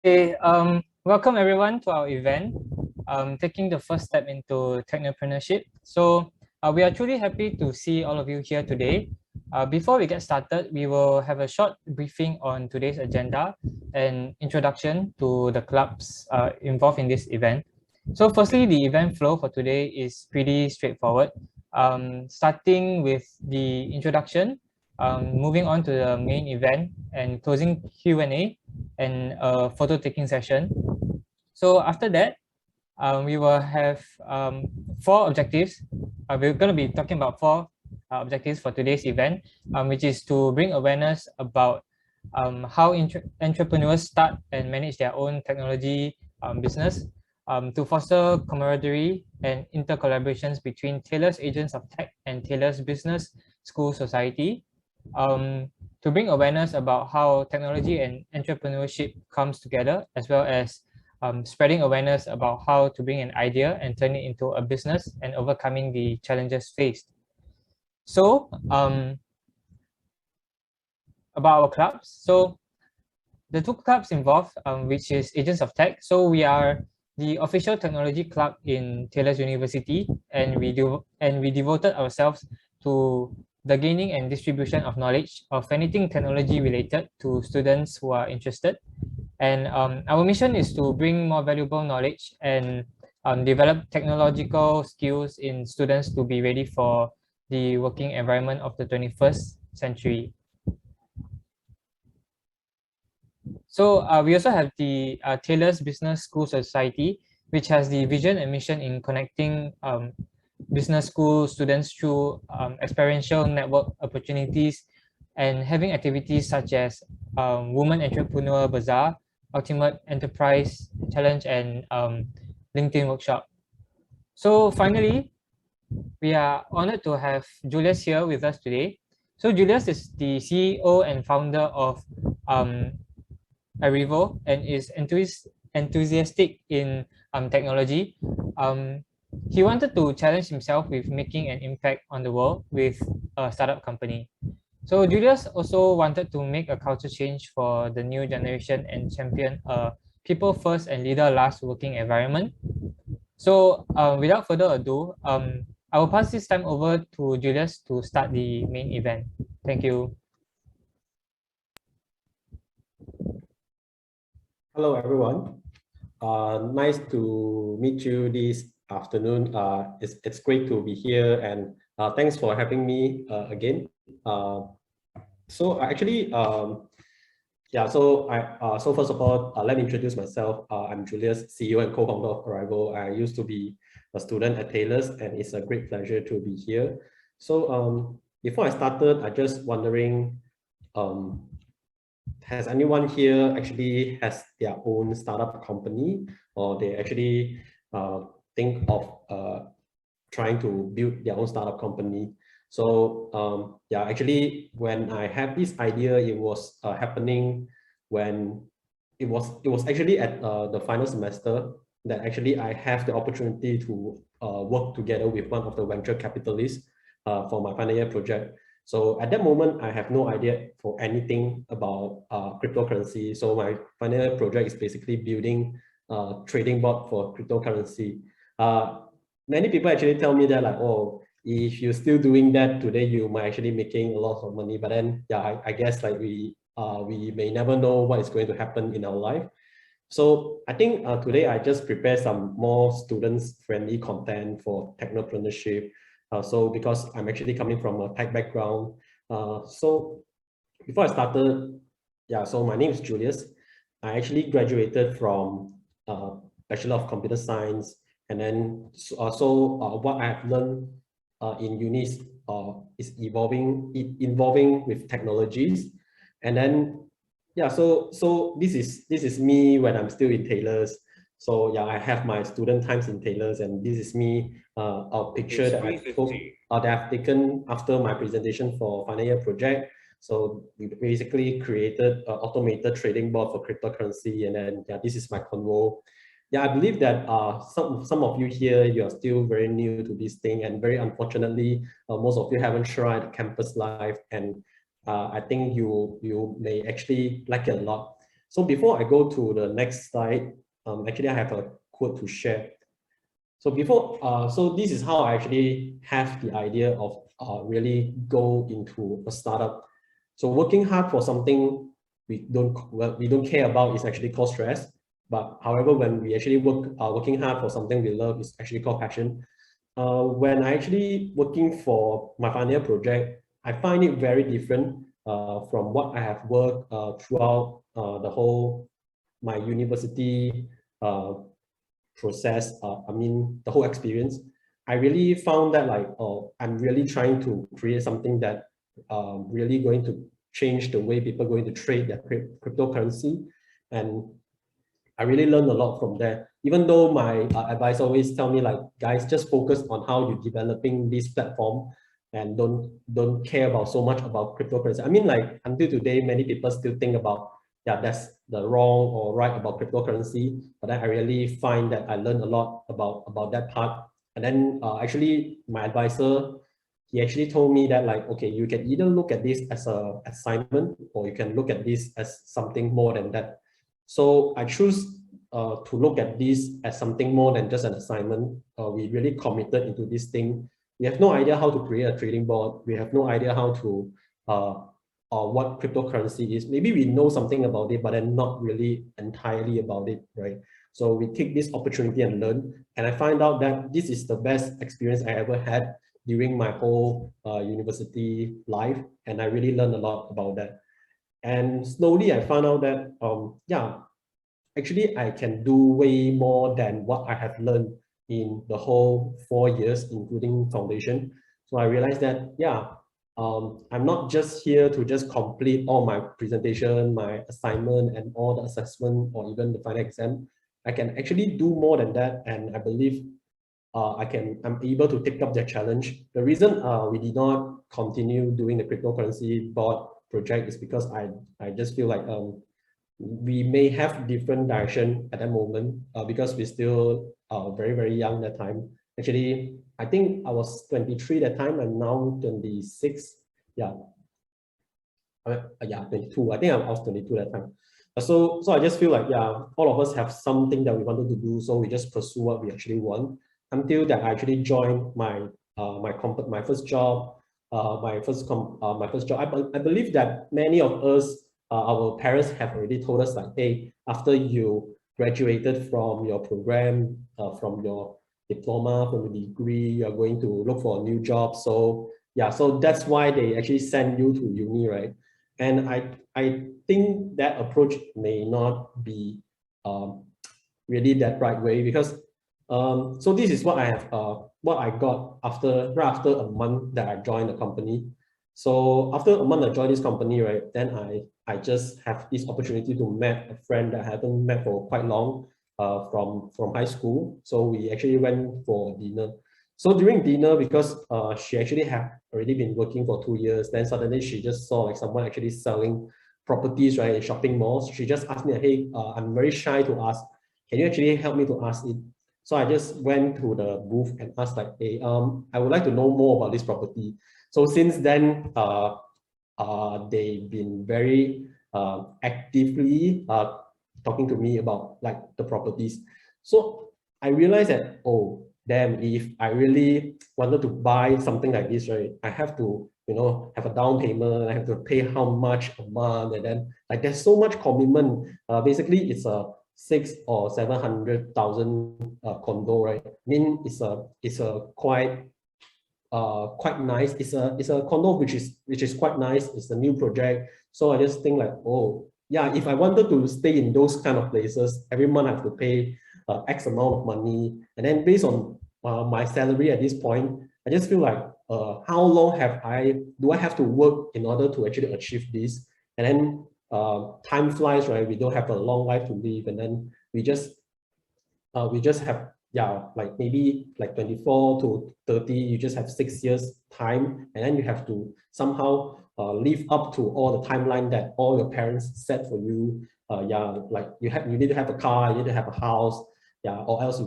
Okay, welcome everyone to our event, taking the first step into technopreneurship. So we are truly happy to see all of you here today. Before we get started, we will have a short briefing on today's agenda and introduction to the clubs involved in this event. So firstly, the event flow for today is pretty straightforward. Starting with the introduction, moving on to the main event and closing Q&A and a photo taking session. So after that, we will have 4 objectives. We're going to be talking about 4 objectives for today's event, which is to bring awareness about how entrepreneurs start and manage their own technology business, to foster camaraderie and inter-collaborations between Taylor's Agents of Tech and Taylor's Business School Society, to bring awareness about how technology and entrepreneurship comes together, as well as spreading awareness about how to bring an idea and turn it into a business and overcoming the challenges faced. So about our clubs. So the 2 clubs involved, which is Agents of Tech. So we are the official technology club in Taylor's University, and we devoted ourselves to the gaining and distribution of knowledge of anything technology related to students who are interested. And our mission is to bring more valuable knowledge and develop technological skills in students to be ready for the working environment of the 21st century. So we also have the Taylor's Business School Society, which has the vision and mission in connecting business school students through experiential network opportunities and having activities such as Women Entrepreneur Bazaar, Ultimate Enterprise Challenge, and LinkedIn Workshop. So finally, we are honored to have Julius here with us today. So Julius is the CEO and founder of Arrivo and is enthusiastic in technology. He wanted to challenge himself with making an impact on the world with a startup company. So Julius also wanted to make a culture change for the new generation and champion a people first and leader last working environment. So without further ado, I will pass this time over to Julius to start the main event. Thank you. Hello, everyone. Nice to meet you this afternoon. It's great to be here, and thanks for having me again. So actually, yeah. So first of all, let me introduce myself. I'm Julius, CEO and co-founder of Arrivo. I used to be a student at Taylor's, and it's a great pleasure to be here. So before I started, I just wondering. Has anyone here actually has their own startup company, or they actually think of trying to build their own startup company? So yeah, actually, when I had this idea, it was happening when it was actually at the final semester that actually I have the opportunity to work together with one of the venture capitalists for my final year project. So at that moment, I have no idea for anything about cryptocurrency. So my final project is basically building a trading bot for cryptocurrency. Many people actually tell me that, like, oh, if you're still doing that today, you might actually making a lot of money. But then, yeah, I guess like we may never know what is going to happen in our life. So I think today I just prepare some more students-friendly content for technopreneurship. So because I'm actually coming from a tech background, so before I started, yeah, so my name is Julius. I actually graduated from Bachelor of Computer Science, and then what I have learned in uni is involving with technologies, and then yeah, so this is me when I'm still in Taylor's. So yeah, I have my student times in Taylor's, and this is me, a picture that I've taken after my presentation for final year project. So we basically created an automated trading bot for cryptocurrency, and then yeah, this is my convo. Yeah, I believe that some of you here, you are still very new to this thing, and very unfortunately, most of you haven't tried campus life, and I think you may actually like it a lot. So before I go to the next slide, actually I have a quote to share. So so this is how I actually have the idea of really go into a startup. So working hard for something we don't care about is actually called stress. But however, when we actually working hard for something we love is actually called passion. When I actually working for my final year project, I find it very different from what I have worked throughout the whole my university process. I mean, the whole experience. I really found that like, I'm really trying to create something that really going to change the way people are going to trade their cryptocurrency, and I really learned a lot from there. Even though my advisor always tell me like, guys, just focus on how you're developing this platform and don't care about so much about cryptocurrency. I mean, like until today, many people still think about, yeah, that's the wrong or right about cryptocurrency. But then I really find that I learned a lot about that part. And then actually my advisor, he actually told me that like, okay, you can either look at this as a assignment or you can look at this as something more than that. So I choose to look at this as something more than just an assignment. We really committed into this thing. We have no idea how to create a trading board. We have no idea how to what cryptocurrency is. Maybe we know something about it, but then not really entirely about it, right? So we take this opportunity and learn. And I find out that this is the best experience I ever had during my whole university life. And I really learned a lot about that. And slowly I found out that, yeah, actually I can do way more than what I have learned in the whole 4 years, including foundation. So I realized that, yeah, I'm not just here to just complete all my presentation, my assignment, and all the assessment, or even the final exam. I can actually do more than that. And I believe I'm able to take up that challenge. The reason we did not continue doing the cryptocurrency board project is because I just feel like we may have different direction at that moment because we're still very, very young that time. Actually, I think I was 23 that time and now 26. Yeah. Yeah, 22. I think I was 22 that time. So I just feel like, yeah, all of us have something that we wanted to do. So we just pursue what we actually want until that I actually joined my my first job, my first job. I believe that many of us, our parents have already told us like, hey, after you graduated from your program, from your diploma, from the degree, you're going to look for a new job. So yeah, so that's why they actually send you to uni, right? And I think that approach may not be really that right way because so this is what I have what I got right after a month that I joined the company. So after a month I joined this company, right? Then I just have this opportunity to meet a friend that I haven't met for quite long from high school. So we actually went for dinner. So during dinner, because she actually had already been working for 2 years, then suddenly she just saw like someone actually selling properties, right, in shopping malls. She just asked me, hey, I'm very shy to ask, can you actually help me to ask it? So I just went to the booth and asked like, hey, I would like to know more about this property. So since then, they've been very actively talking to me about like the properties. So I realized that, oh, damn, if I really wanted to buy something like this, right, I have to, you know, have a down payment, I have to pay how much a month, and then like there's so much commitment. Basically, it's a 6 or 700,000 condo, right? I mean, it's a quite nice. It's a condo which is quite nice. It's a new project. So I just think like, oh yeah, if I wanted to stay in those kind of places, every month I have to pay X amount of money. And then based on my salary at this point, I just feel like how long do I have to work in order to actually achieve this? And then time flies, right? We don't have a long life to live, and then we just have, yeah, like maybe like 24 to 30, you just have 6 years time, and then you have to somehow live up to all the timeline that all your parents set for you. Yeah, like you need to have a car, you need to have a house, yeah, or else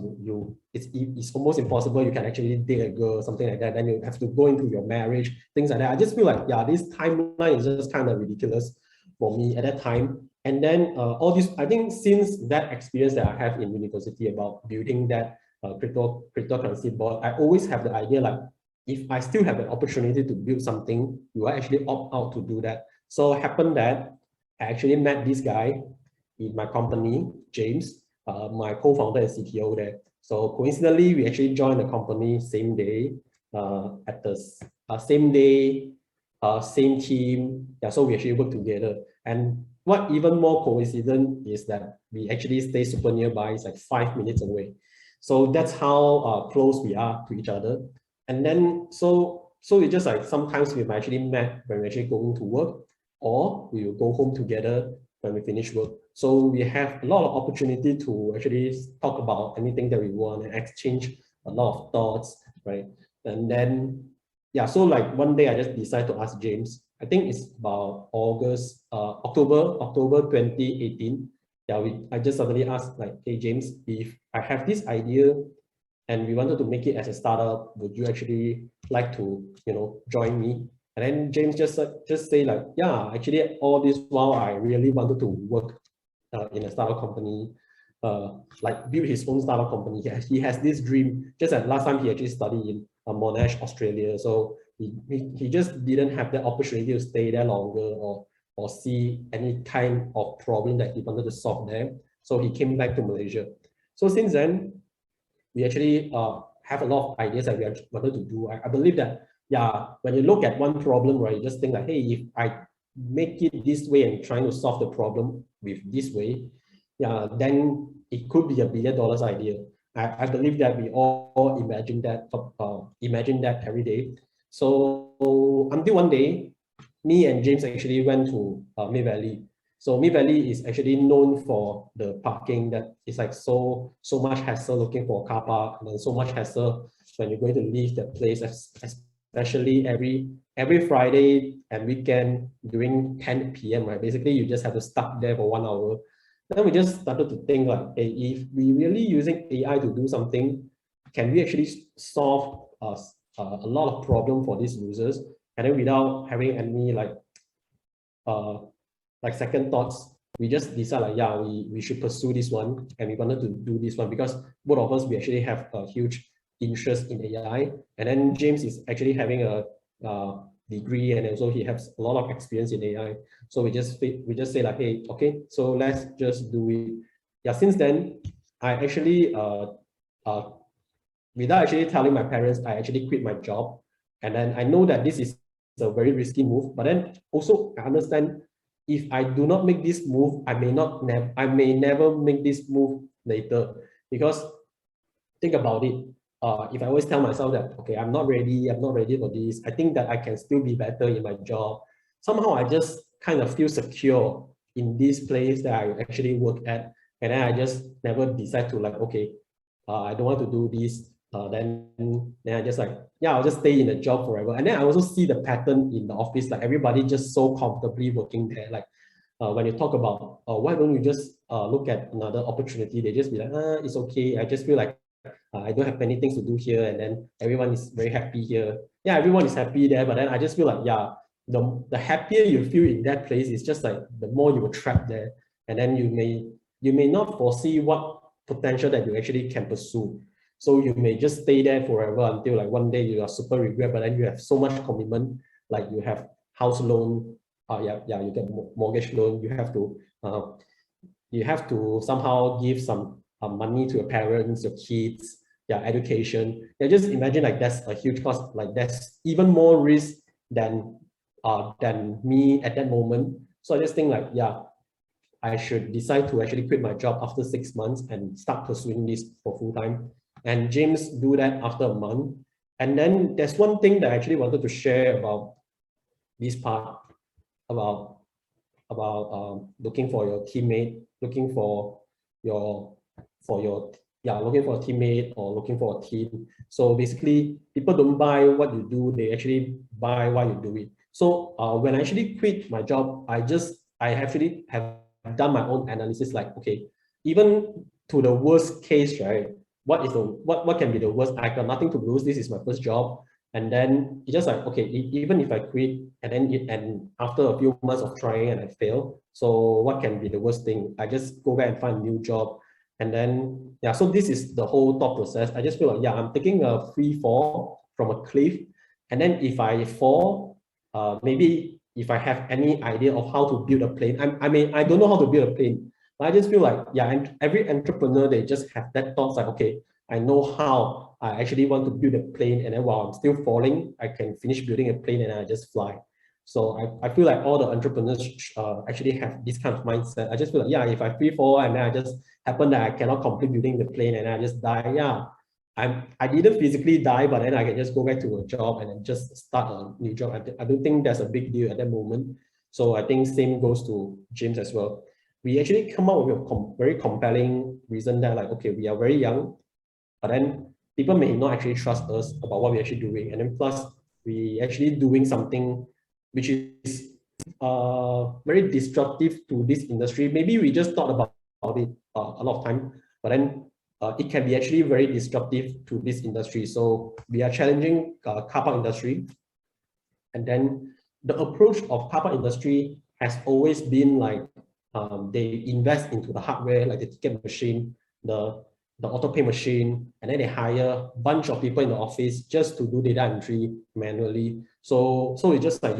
it's almost impossible you can actually date a girl, something like that. Then you have to go into your marriage, things like that. I just feel like, yeah, this timeline is just kind of ridiculous for me at that time. And then all this, I think since that experience that I have in university about building that cryptocurrency board, I always have the idea like, if I still have an opportunity to build something, you actually opt out to do that. So happened that I actually met this guy in my company, James, my co-founder and CTO there. So coincidentally, we actually joined the company same day, at the same day, same team. Yeah, so we actually work together. And what even more coincident is that we actually stay super nearby. It's like 5 minutes away. So that's how close we are to each other. And then so it's just like sometimes we might actually met when we're actually going to work, or we will go home together when we finish work. So we have a lot of opportunity to actually talk about anything that we want and exchange a lot of thoughts, right? And then yeah, so like one day I just decided to ask James. I think it's about October 2018. Yeah, I just suddenly asked like, hey James, if I have this idea and we wanted to make it as a startup, would you actually like to, join me? And then James just say like, yeah, actually all this while I really wanted to work in a startup company, like build his own startup company. He has this dream. Just as last time he actually studied in Monash, Australia. So he just didn't have the opportunity to stay there longer or see any kind of problem that he wanted to solve there. So he came back to Malaysia. So since then, we actually have a lot of ideas that we wanted to do. I believe that, yeah, when you look at one problem, right, you just think like, hey, if I make it this way and trying to solve the problem with this way, yeah, then it could be $1 billion idea. I believe that we all imagine that every day. So until one day, me and James actually went to Mid Valley. So Mid Valley is actually known for the parking that is like so much hassle looking for a car park, and then so much hassle when you're going to leave that place, especially every Friday and weekend during 10 p.m. right? Basically, you just have to stuck there for 1 hour. Then we just started to think like, hey, if we really using AI to do something, can we actually solve a lot of problem for these users, and then without having any like second thoughts, we just decide like, yeah, we should pursue this one, and we wanted to do this one because both of us, we actually have a huge interest in AI. And then James is actually having a degree, and also he has a lot of experience in AI. So we just say like, hey, okay, so let's just do it. Yeah, since then, I actually without actually telling my parents, I actually quit my job. And then I know that this is a very risky move, but then also I understand if I do not make this move, I may never make this move later. Because think about it. If I always tell myself that, okay, I'm not ready for this, I think that I can still be better in my job. Somehow I just kind of feel secure in this place that I actually work at. And then I just never decide to like, okay, I don't want to do this. Then I just like, yeah, I'll just stay in the job forever. And then I also see the pattern in the office, like everybody just so comfortably working there. Like when you talk about why don't you just look at another opportunity, they just be like, it's okay. I just feel like I don't have many things to do here, and then everyone is very happy here. Yeah, everyone is happy there, but then I just feel like, yeah, the happier you feel in that place is just like the more you were trapped there, and then you may not foresee what potential that you actually can pursue. So you may just stay there forever until like one day you are super regret, but then you have so much commitment, like you have house loan, you get mortgage loan, you have to somehow give some money to your parents, your kids, their education. Yeah, just imagine like that's a huge cost. Like that's even more risk than me at that moment. So I just think like, yeah, I should decide to actually quit my job after 6 months and start pursuing this for full time. And James do that after a month. And then there's one thing that I actually wanted to share about this part about looking for your teammate, looking for your looking for a teammate or looking for a team. So basically, people don't buy what you do; they actually buy why you do it. So when I actually quit my job, I actually have done my own analysis. Like, okay, even to the worst case, right? What can be the worst? I got nothing to lose. This is my first job. And then it's just like, okay, even if I quit and after a few months of trying and I fail, so what can be the worst thing? I just go back and find a new job. And then, yeah, so this is the whole thought process. I just feel like, yeah, I'm taking a free fall from a cliff. And then if I fall, maybe if I have any idea of how to build a plane, I don't know how to build a plane, but I just feel like, yeah, and every entrepreneur, they just have that thought like, okay, I know how I actually want to build a plane, and then while I'm still falling, I can finish building a plane and I just fly. So I feel like all the entrepreneurs actually have this kind of mindset. I just feel like, yeah, if I free fall and then I just happen that I cannot complete building the plane and I just die, yeah, I didn't physically die, but then I can just go back to a job and then just start a new job. I don't think that's a big deal at that moment. So I think same goes to James as well. We actually come up with a very compelling reason that like, okay, we are very young, but then people may not actually trust us about what we're actually doing. And then plus, we actually doing something which is very disruptive to this industry. Maybe we just thought about it a lot of time, but then it can be actually very disruptive to this industry. So we are challenging car park industry. And then the approach of car park industry has always been like, they invest into the hardware, like the ticket machine, the auto pay machine, and then they hire a bunch of people in the office just to do data entry manually. So it's just like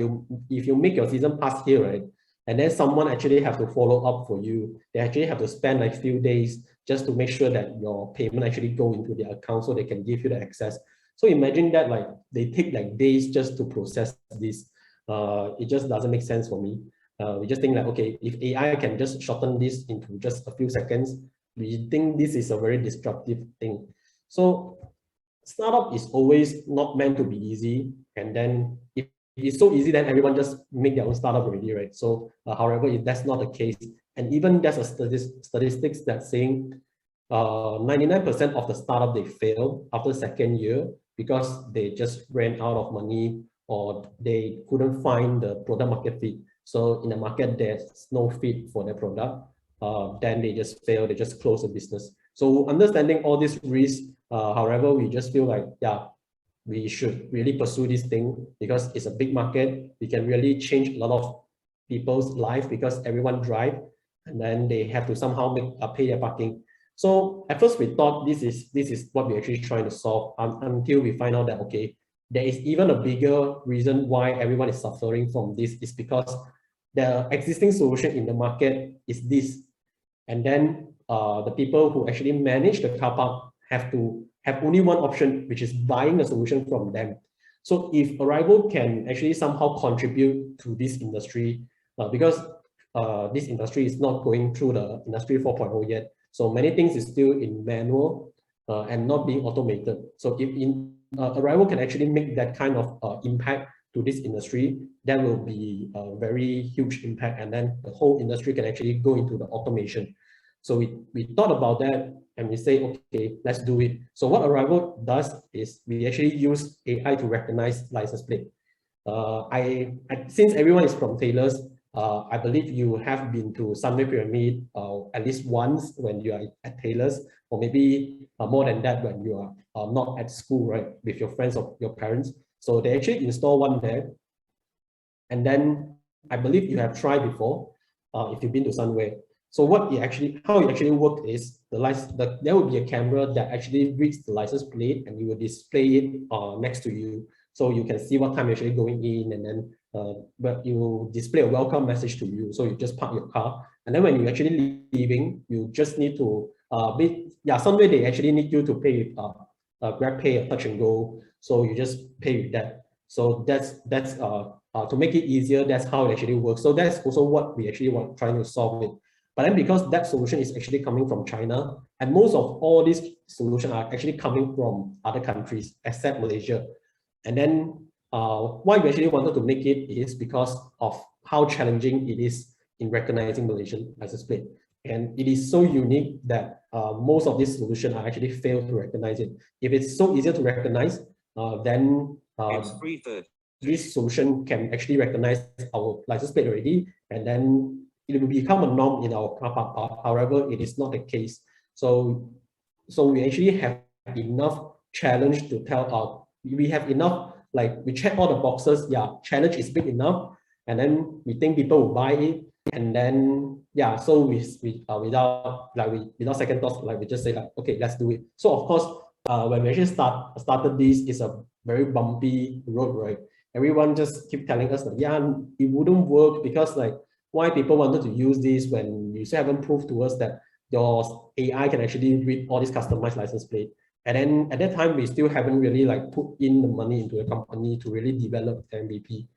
if you make your season pass here, right, and then someone actually have to follow up for you, they actually have to spend like few days just to make sure that your payment actually go into their account so they can give you the access. So imagine that like they take like days just to process this. It just doesn't make sense for me. We just think like, okay, if AI can just shorten this into just a few seconds, we think this is a very disruptive thing. So startup is always not meant to be easy. And then if it's so easy, then everyone just make their own startup already, right? So however, if that's not the case, and even there's a statistics that's saying 99% of the startup, they fail after second year because they just ran out of money or they couldn't find the product market fit. So in the market, there's no fit for their product. Then they just fail, they just close the business. So understanding all these risks, however, we just feel like, yeah, we should really pursue this thing because it's a big market. We can really change a lot of people's life because everyone drive and then they have to somehow pay their parking. So at first we thought this is what we're actually trying to solve until we find out that, okay, there is even a bigger reason why everyone is suffering from this is because the existing solution in the market is this. And then the people who actually manage the car park have to have only one option, which is buying a solution from them. So if Arrival can actually somehow contribute to this industry, because this industry is not going through the industry 4.0 yet, so many things is still in manual and not being automated. So if Arrival can actually make that kind of impact to this industry, that will be a very huge impact, and then the whole industry can actually go into the automation. So we thought about that and we say, okay, let's do it. So what Arrival does is we actually use AI to recognize license plate. Since everyone is from tailors, I believe you have been to Sunway Pyramid at least once when you are at tailors, or maybe more than that when you are not at school, right, with your friends or your parents. So they actually install one there. And then I believe you have tried before if you've been to Sunway. So how it actually works is there will be a camera that actually reads the license plate and you will display it next to you. So you can see what time you're actually going in, and then but you will display a welcome message to you. So you just park your car. And then when you're actually leaving, you just need to, Sunway, they actually need you to pay Grab Pay or Touch and Go. So you just pay with that. So that's to make it easier, that's how it actually works. So that's also what we actually want trying to solve it. But then because that solution is actually coming from China, and most of all these solutions are actually coming from other countries except Malaysia. And then why we actually wanted to make it is because of how challenging it is in recognizing Malaysian license plate. And it is so unique that most of these solutions are actually fail to recognize it. If it's so easy to recognize, then this solution can actually recognize our license plate already, and then it will become a norm in our car park. However, it is not the case. So we actually have enough challenge to tell we have enough like we check all the boxes. Yeah, challenge is big enough, and then we think people will buy it. And then yeah, so without second thoughts, like we just say like, okay, let's do it. So of course, when we actually started this, it's a very bumpy road, right? Everyone just keep telling us that yeah, it wouldn't work because like why people wanted to use this when you still haven't proved to us that your AI can actually read all these customized license plate. And then at that time, we still haven't really like put in the money into the company to really develop MVP.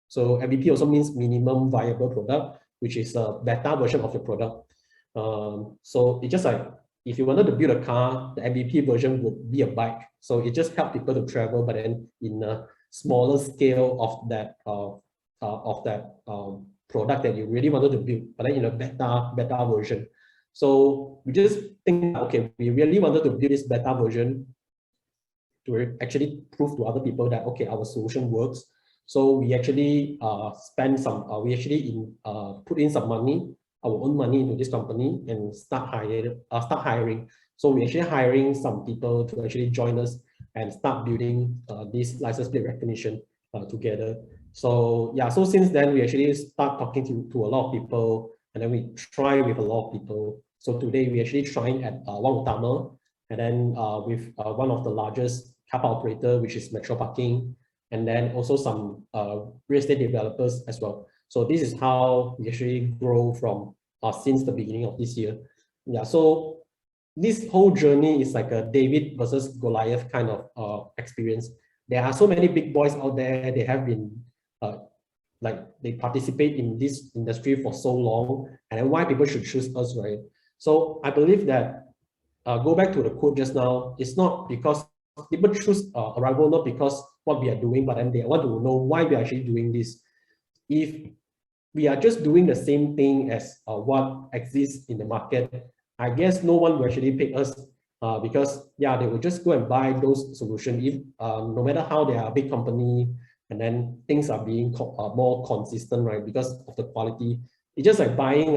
So MVP also means minimum viable product, which is a beta version of your product. So it's just like if you wanted to build a car, the MVP version would be a bike. So it just helps people to travel, but then in a smaller scale of that product that you really wanted to build, but then in a beta version. So we just think, okay, we really wanted to build this beta version to actually prove to other people that okay, our solution works. So we actually put in some money, our own money into this company and start hiring. So we actually hiring some people to actually join us and start building this license plate recognition together. So yeah, so since then we actually start talking to a lot of people, and then we try with a lot of people. So today we actually trying at One Utama, and then with one of the largest car park operator, which is Metro Parking, and then also some real estate developers as well. So this is how we actually grow from since the beginning of this year. Yeah, so this whole journey is like a David versus Goliath kind of experience. There are so many big boys out there. They have been like they participate in this industry for so long, and then why people should choose us, right? So I believe that go back to the quote just now, it's not because people choose Arrival not because what we are doing, but then they want to know why we are actually doing this. If we are just doing the same thing as what exists in the market, I guess no one will actually pick us because yeah, they will just go and buy those solutions if no matter how they are a big company, and then things are being more consistent, right? Because of the quality. It's just like buying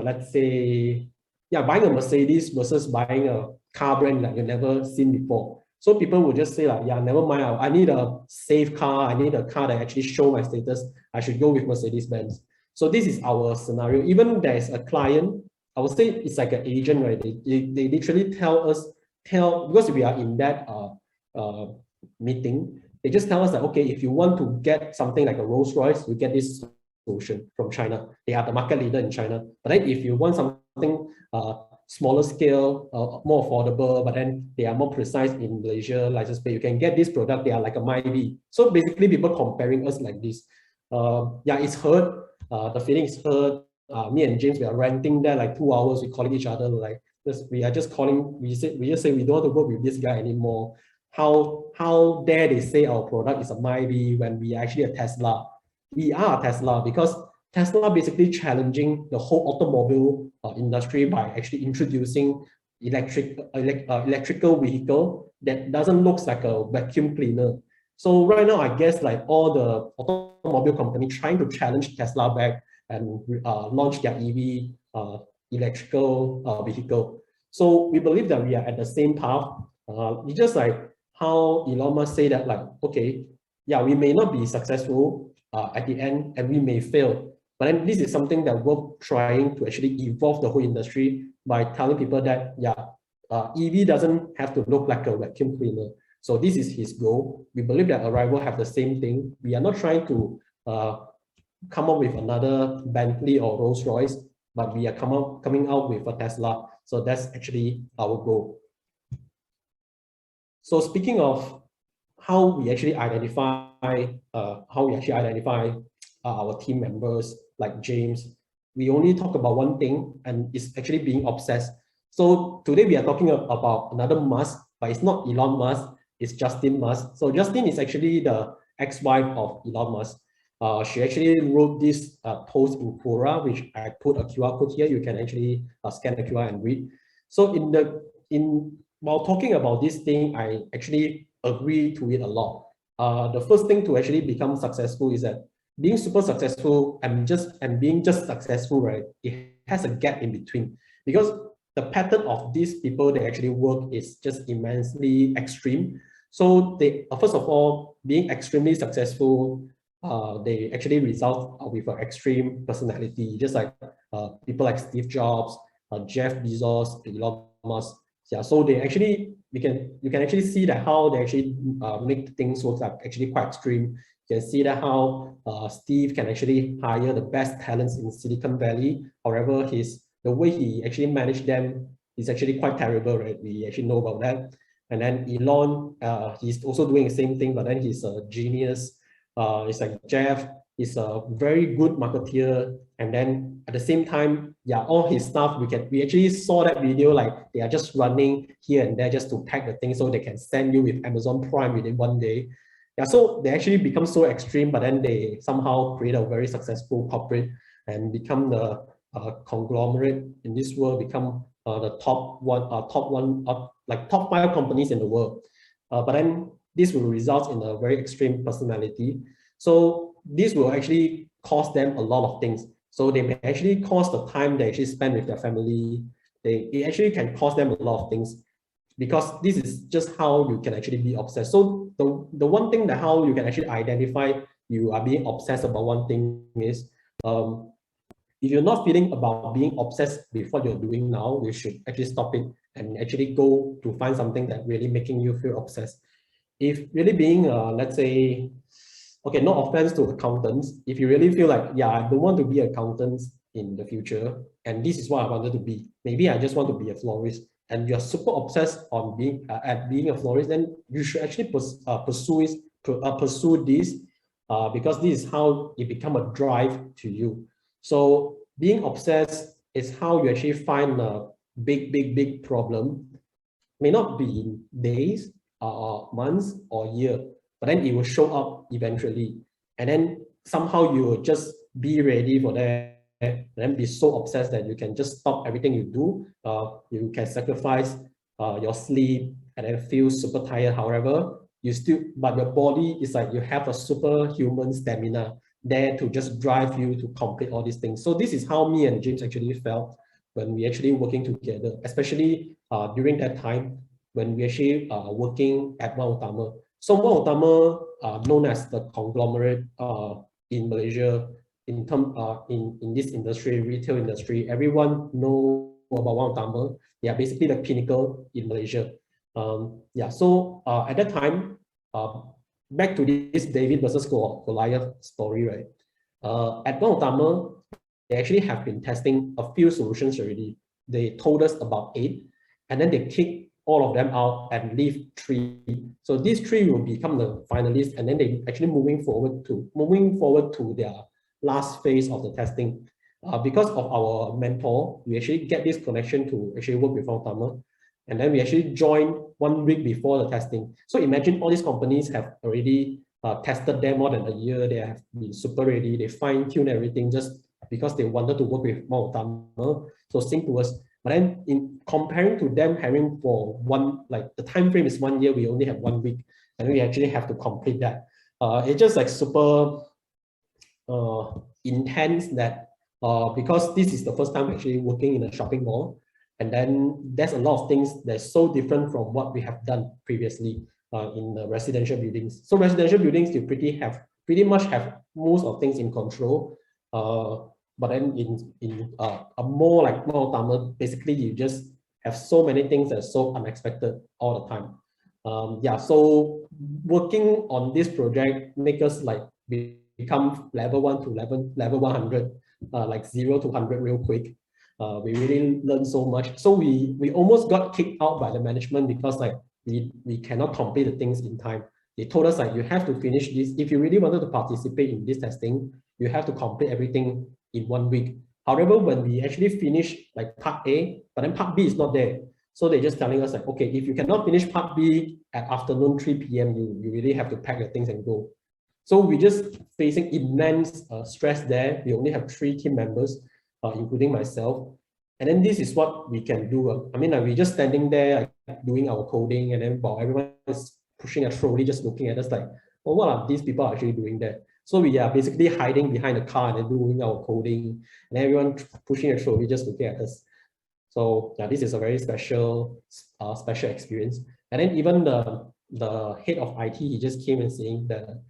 let's say, yeah, buying a Mercedes versus buying a car brand that you've never seen before. So people will just say like, yeah, never mind, I need a safe car, I need a car that actually show my status, I should go with Mercedes-Benz. So this is our scenario. Even there's a client, I would say it's like an agent, right? They literally tell us, because we are in that meeting, they just tell us that, okay, if you want to get something like a Rolls Royce, you get this solution from China. They are the market leader in China. But then if you want something smaller scale, more affordable, but then they are more precise in Malaysia license plate, you can get this product. They are like a MyB. So basically, people comparing us like this. Yeah, it's hurt. The feeling is hurt. Me and James, we are ranting there like 2 hours. We calling each other like this. We are just calling. We just say we don't want to work with this guy anymore. How dare they say our product is a MyB when we are actually a Tesla? We are a Tesla because Tesla basically challenging the whole automobile industry by actually introducing electrical vehicle that doesn't look like a vacuum cleaner. So right now, I guess like all the automobile company trying to challenge Tesla back and launch their EV electrical vehicle. So we believe that we are at the same path. It's just like how Elon Musk say that like, okay, yeah, we may not be successful at the end, and we may fail. But then this is something that we're trying to actually evolve the whole industry by telling people that, yeah, EV doesn't have to look like a vacuum cleaner. So this is his goal. We believe that Arrival have the same thing. We are not trying to come up with another Bentley or Rolls Royce, but we are coming out with a Tesla. So that's actually our goal. So speaking of how we actually identify our team members like James, we only talk about one thing, and it's actually being obsessed. So today we are talking about another Musk, but it's not Elon Musk, it's Justine Musk. So Justine is actually the ex-wife of Elon Musk. She actually wrote this post in Quora, which I put a QR code here. You can actually scan the QR and read. So while talking about this thing, I actually agree to it a lot. The first thing to actually become successful is that being super successful and being just successful, right? It has a gap in between, because the pattern of these people that actually work is just immensely extreme. So they, first of all, being extremely successful, they actually result with an extreme personality, just like people like Steve Jobs, Jeff Bezos, Elon Musk. Yeah, so they actually, you can actually see that how they actually make things work like actually quite extreme. You can see that how Steve can actually hire the best talents in Silicon Valley. However, the way he actually managed them is actually quite terrible, right? We actually know about that. And then Elon, he's also doing the same thing, but then he's a genius. It's like Jeff is a very good marketeer. And then at the same time, yeah, all his stuff, we actually saw that video, like they are just running here and there just to pack the thing so they can send you with Amazon Prime within one day. Yeah, so they actually become so extreme, but then they somehow create a very successful corporate and become the conglomerate in this world, become the top one, like top 5 companies in the world. But then this will result in a very extreme personality. So this will actually cost them a lot of things. So they may actually cost the time they actually spend with their family. It actually can cost them a lot of things, because this is just how you can actually be obsessed. So the one thing that how you can actually identify you are being obsessed about one thing is, if you're not feeling about being obsessed with what you're doing now, you should actually stop it and actually go to find something that really making you feel obsessed. If really being, let's say, okay, no offense to accountants, if you really feel like, yeah, I don't want to be accountants in the future, and this is what I wanted to be, maybe I just want to be a florist, and you're super obsessed on being at being a florist, then you should actually pursue this, because this is how it become a drive to you. So being obsessed is how you actually find a big problem. May not be in days, months, or year, but then it will show up eventually. And then somehow you will just be ready for that, and then be so obsessed that you can just stop everything you do. You can sacrifice your sleep and then feel super tired. However, but your body is like you have a superhuman stamina there to just drive you to complete all these things. So this is how me and James actually felt when we actually working together, especially during that time when we actually working at One Utama. So One Utama, known as the conglomerate in Malaysia, in this industry, retail industry, everyone know about One Utama. They are basically the pinnacle in Malaysia. Yeah, so at that time, back to this David versus Goliath story, right? At One Utama, they actually have been testing a few solutions already. They told us about 8, and then they kicked all of them out and leave 3. So these 3 will become the finalists, and then they actually moving forward to their last phase of the testing. Because of our mentor, we actually get this connection to actually work with Ultima, and then we actually joined 1 week before the testing. So imagine all these companies have already tested them more than a year. They have been super ready. They fine-tune everything just because they wanted to work with Ultima. So same to us. But then in comparing to them having for like the time frame is 1 year, we only have 1 week, and we actually have to complete that. It's just like super intense that because this is the first time actually working in a shopping mall, and then there's a lot of things that's so different from what we have done previously in the residential buildings. So residential buildings, you pretty much have most of things in control. But then in a more like Mount Tama, basically you just have so many things that are so unexpected all the time. Yeah, so working on this project make us like become level 1 to level 100, like 0 to 100 real quick. We really learned so much. So we almost got kicked out by the management because like we cannot complete the things in time. They told us like you have to finish this. If you really wanted to participate in this testing, you have to complete everything in 1 week. However, when we actually finish like part A, but then part B is not there. So they're just telling us like, okay, if you cannot finish part B at afternoon 3 p.m., you really have to pack your things and go. So we're just facing immense stress there. We only have 3 team members, including myself. And then this is what we can do. I mean, like, we're just standing there like, doing our coding, and then while everyone is pushing a trolley, just looking at us like, well, what are these people actually doing there? So we are basically hiding behind the car and then doing our coding, and everyone pushing a trolley, just looking at us. So yeah, this is a very special experience. And then even the head of IT, he just came and saying that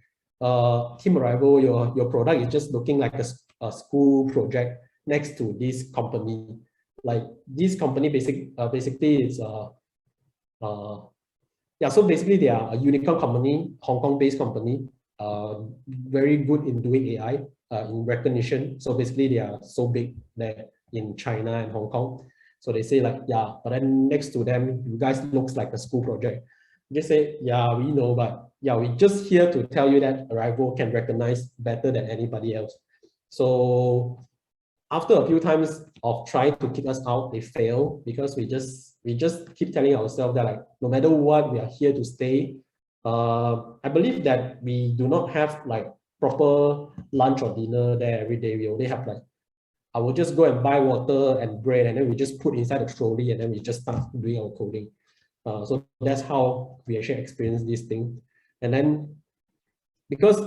Team Arrival, your product is just looking like a school project next to this company. Like this company basically is yeah, so basically they are a unicorn company, Hong Kong-based company, very good in doing AI, in recognition. So basically they are so big there in China and Hong Kong. So they say like, yeah, but then next to them, you guys looks like a school project. They say, yeah, we know, but yeah, we just here to tell you that Arrival can recognize better than anybody else. So after a few times of trying to kick us out, they fail because we just keep telling ourselves that like no matter what, we are here to stay. I believe that we do not have like proper lunch or dinner there every day. We only have like I will just go and buy water and bread, and then we just put inside the trolley, and then we just start doing our coding. So that's how we actually experience this thing. And then because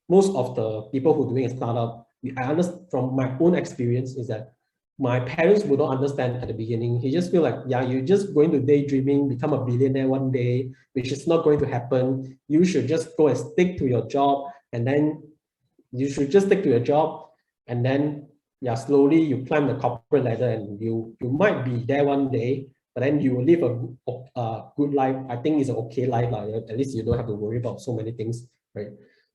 most of the people who are doing a startup, I understand from my own experience is that my parents would not understand at the beginning. He just feel like, yeah, you're just going to daydreaming, become a billionaire one day, which is not going to happen. You should just go and stick to your job, and then you should just stick to your job, and then yeah, slowly you climb the corporate ladder, and you might be there one day, but then you will live a good life. I think it's an okay life, at least you don't have to worry about so many things, right?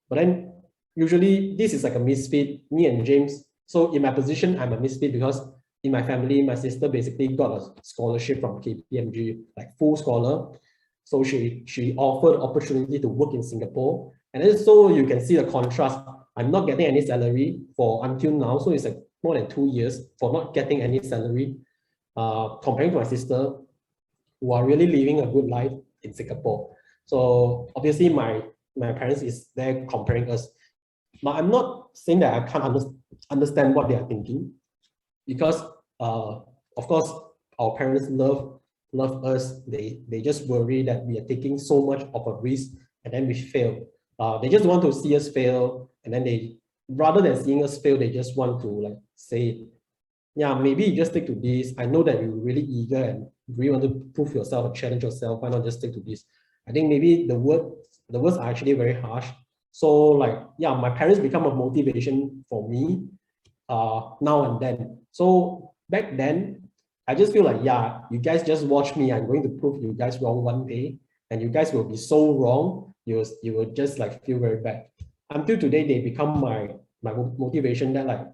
But then usually this is like a misfit, me and James. So in my position, I'm a misfit because in my family, my sister basically got a scholarship from KPMG, like full scholar. So she offered opportunity to work in Singapore. And then so you can see the contrast. I'm not getting any salary for until now. So it's like more than 2 years for not getting any salary, comparing to my sister, who are really living a good life in Singapore. So obviously my parents is there comparing us. But I'm not saying that I can't understand what they are thinking, because of course our parents love us. They just worry that we are taking so much of a risk and then we fail. They just want to see us fail, and then they, rather than seeing us fail, they just want to like say, yeah, maybe you just stick to this. I know that you're really eager and really want to prove yourself or challenge yourself. Why not just stick to this? I think maybe the words are actually very harsh. So like, yeah, my parents become a motivation for me now and then. So back then, I just feel like, yeah, you guys just watch me. I'm going to prove you guys wrong one day, and you guys will be so wrong. You will just like feel very bad. Until today, they become my motivation. That like,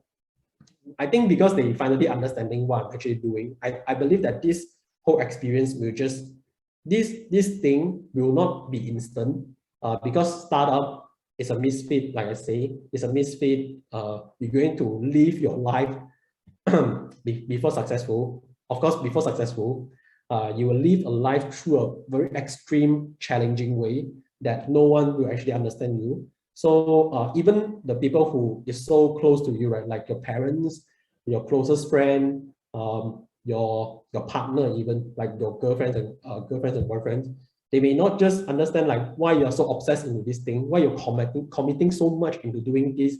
I think because they finally understanding what I'm actually doing, I believe that this whole experience will just this thing will not be instant, because startup is a misfit, like I say, it's a misfit. You're going to live your life before successful. Of course, before successful, you will live a life through a very extreme, challenging way that no one will actually understand you. So even the people who is so close to you, right, like your parents, your closest friend, your partner, even like your girlfriends and boyfriends, they may not just understand like why you are so obsessed into this thing, why you're committing so much into doing this.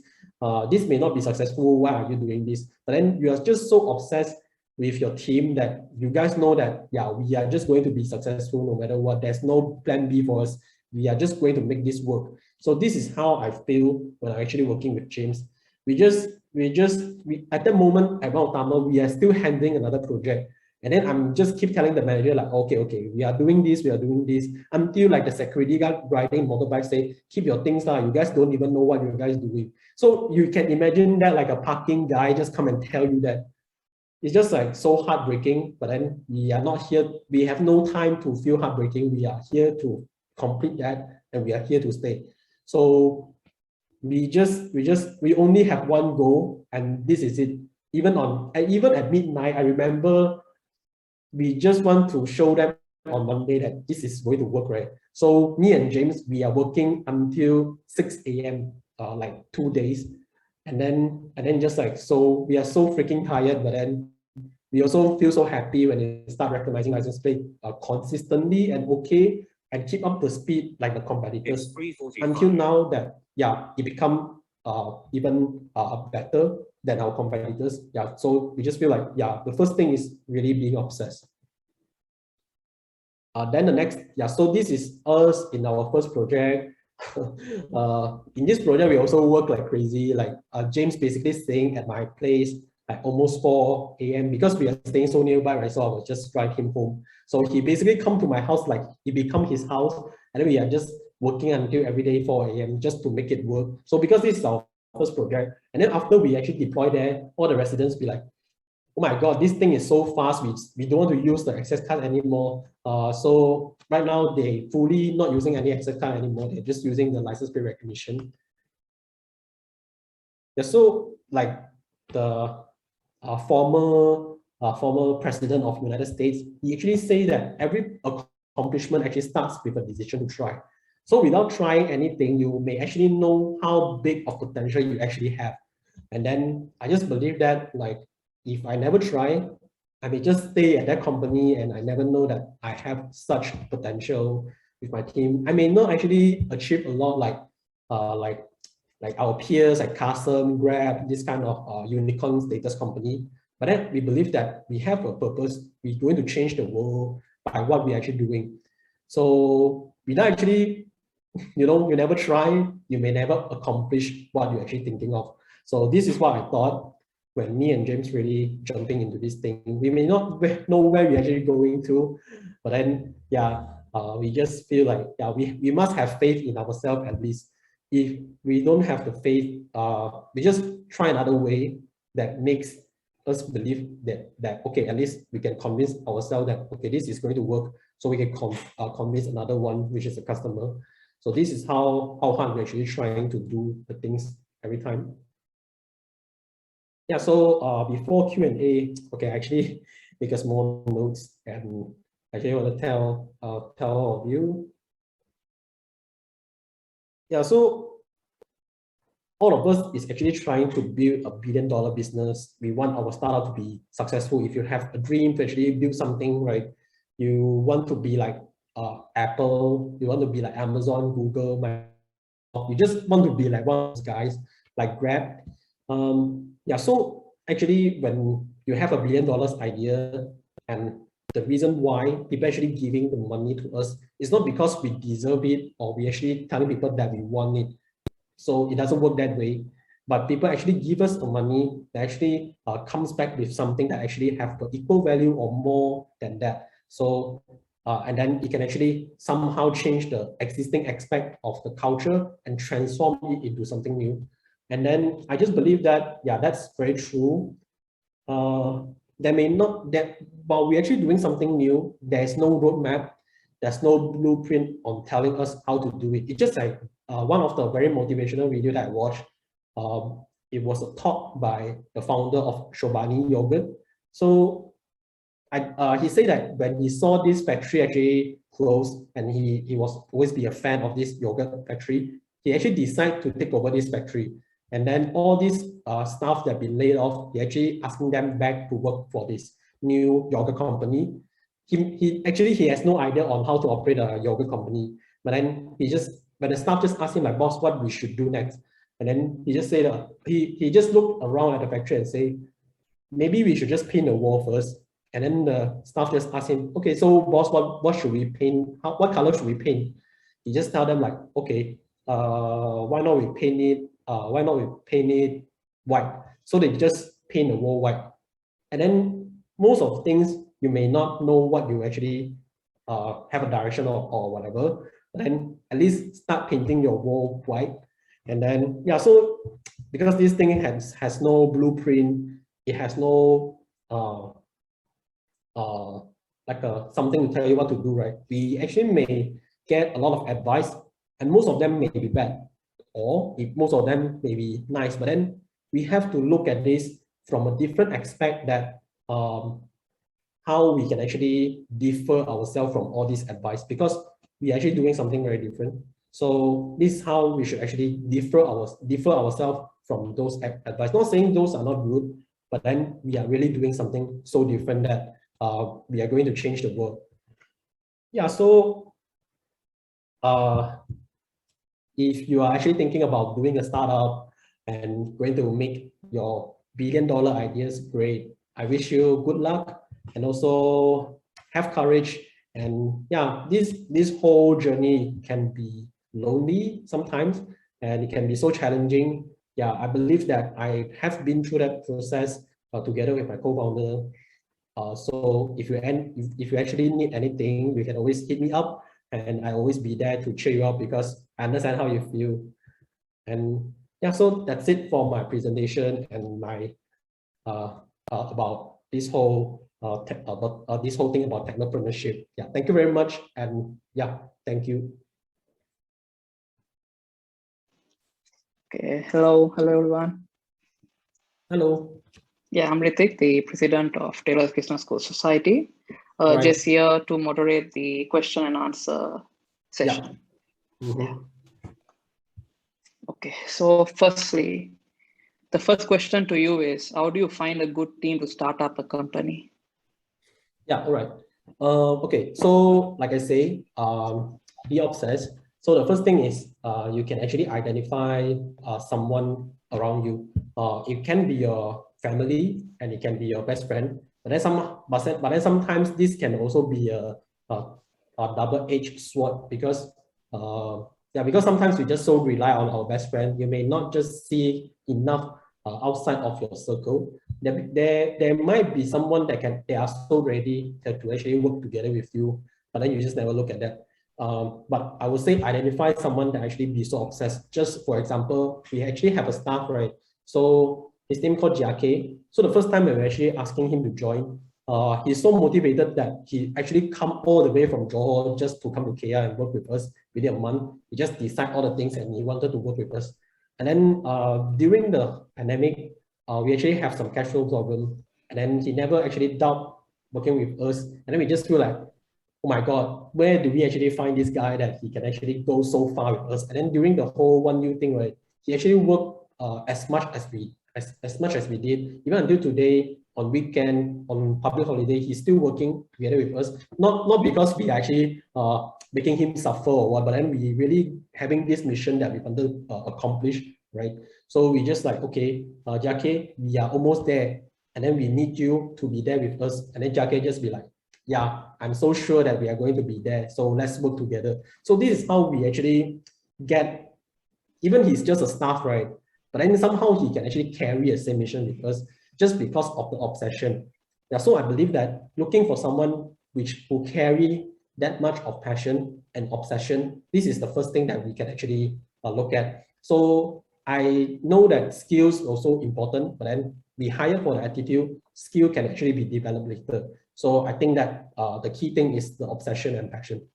This may not be successful. Why are you doing this? But then you are just so obsessed with your team that you guys know that, yeah, we are just going to be successful no matter what. There's no plan B for us. We are just going to make this work. So this is how I feel when I'm actually working with James. We at that moment at Mount Tama, we are still handling another project. And then I'm just keep telling the manager like, okay, we are doing this, until like the security guard riding motorbike say, keep your things down. You guys don't even know what you guys doing. So you can imagine that like a parking guy just come and tell you that. It's just like so heartbreaking, but then we are not here. We have no time to feel heartbreaking. We are here to complete that, and we are here to stay. So we only have one goal, and this is it. Even at midnight, I remember we just want to show them on Monday that this is going to work, right? So me and James, we are working until 6 a.m. Like 2 days, and then just like, so we are so freaking tired, but then we also feel so happy when they start recognizing license plate consistently and okay, and keep up the speed like the competitors. Until now that, yeah, it become even better than our competitors. Yeah, so we just feel like, yeah, the first thing is really being obsessed. Then the next, so this is us in our first project. In this project, we also work like crazy. Like James basically staying at my place like almost 4 a.m. because we are staying so nearby, right? So I will just drive him home. So he basically come to my house, like it become his house, and then we are just working until every day 4 a.m. just to make it work. So because this is our first project, and then after we actually deploy there, all the residents be like, oh my God, this thing is so fast. We don't want to use the access card anymore. So right now they fully not using any access card anymore. They're just using the license plate recognition. Yeah, so like the former president of the United States, he actually say that every accomplishment actually starts with a decision to try. So without trying anything, you may actually know how big of potential you actually have. And then I just believe that like, if I never try, I may just stay at that company and I never know that I have such potential with my team. I may not actually achieve a lot like our peers like Custom, Grab, this kind of unicorn status company. But then we believe that we have a purpose. We're going to change the world by what we're actually doing. So without actually, you never try, you may never accomplish what you're actually thinking of. So this is what I thought when me and James really jumping into this thing. We may not know where we're actually going to, but then, we just feel like, we must have faith in ourselves at least. If we don't have the faith, we just try another way that makes us believe that okay, at least we can convince ourselves that okay, this is going to work, so we can convince another one, which is a customer. So this is how hard we're actually trying to do the things every time. Yeah, so before Q&A, okay, actually make us more notes, and actually want to tell all of you. Yeah, so all of us is actually trying to build a billion-dollar business. We want our startup to be successful. If you have a dream to actually build something, right? You want to be like Apple, you want to be like Amazon, Google, Microsoft. You just want to be like one of those guys, like Grab. So actually, when you have a $1 billion idea, and the reason why people actually giving the money to us is not because we deserve it or we actually telling people that we want it. So it doesn't work that way. But people actually give us the money that actually comes back with something that actually have the equal value or more than that. So, and then it can actually somehow change the existing aspect of the culture and transform it into something new. And then I just believe that, that's very true. There may not, that while we're actually doing something new, there's no roadmap, there's no blueprint on telling us how to do it. It's just like one of the very motivational video that I watched. It was a talk by the founder of Chobani Yogurt. So he said that when he saw this factory actually close, and he was always be a fan of this yogurt factory, he actually decided to take over this factory. And then all these staff that been laid off, he actually asking them back to work for this new yogurt company. He has no idea on how to operate a yogurt company. But then when the staff just asked him like, boss, what we should do next? And then he just said, he just looked around at the factory and say, maybe we should just paint the wall first. And then the staff just asked him, okay, so boss, what should we paint? What color should we paint? He just tell them like, okay, why not we paint it white? So they just paint the wall white. And then most of things, you may not know what you actually have a direction of or whatever, but then at least start painting your wall white. And then, so because this thing has no blueprint, it has no something to tell you what to do, right? We actually may get a lot of advice, and most of them may be bad, or most of them may be nice, but then we have to look at this from a different aspect, that how we can actually differ ourselves from all this advice, because we're actually doing something very different. So this is how we should actually differ ourselves from those advice. Not saying those are not good, but then we are really doing something so different that we are going to change the world. So if you are actually thinking about doing a startup and going to make your $1 billion ideas great, I wish you good luck, and also have courage And yeah, this whole journey can be lonely sometimes, and it can be so challenging. Yeah, I believe that I have been through that process together with my co-founder. So if you actually need anything, you can always hit me up, and I always be there to cheer you up because I understand how you feel. And yeah, so that's it for my presentation and my about this whole this whole thing about technopreneurship. Yeah, thank you very much, and yeah, thank you. Okay, hello everyone. Hello. Yeah, I'm Ritik, the president of Taylor's Business School Society. Right. Just here to moderate the question and answer session. Yeah. Yeah. Okay, so firstly, the first question to you is, how do you find a good team to start up a company? Yeah, all right. Okay, so like I say, be obsessed. So the first thing is you can actually identify someone around you. It can be your family and it can be your best friend. But then sometimes this can also be a double-edged sword because because sometimes we just so rely on our best friend. You may not just see enough outside of your circle. There might be someone they are so ready to actually work together with you, but then you just never look at that. But I would say identify someone that actually be so obsessed. Just for example, we actually have a staff, right? So his name called JK. So the first time we were actually asking him to join, he's so motivated that he actually come all the way from Johor just to come to KL and work with us within a month. He just decide all the things and he wanted to work with us. And then during the pandemic, we actually have some cash flow problem, and then he never actually doubt working with us. And then we just feel like, oh my God, where do we actually find this guy that he can actually go so far with us? And then during the whole One New thing, right, he actually worked as much as we did, even until today. On weekend, on public holiday, he's still working together with us. Not because we actually making him suffer or what, but then we really having this mission that we want to accomplish, right? So we just like, okay, Jake, we are almost there, and then we need you to be there with us. And then Jake just be like, yeah, I'm so sure that we are going to be there. So let's work together. So this is how we actually get, even he's just a staff, right? But then somehow he can actually carry a same mission with us just because of the obsession. Yeah, so I believe that looking for someone who carry that much of passion and obsession, this is the first thing that we can actually look at. So I know that skills are also important, but then we hire for the attitude, skill can actually be developed later. So I think that the key thing is the obsession and passion.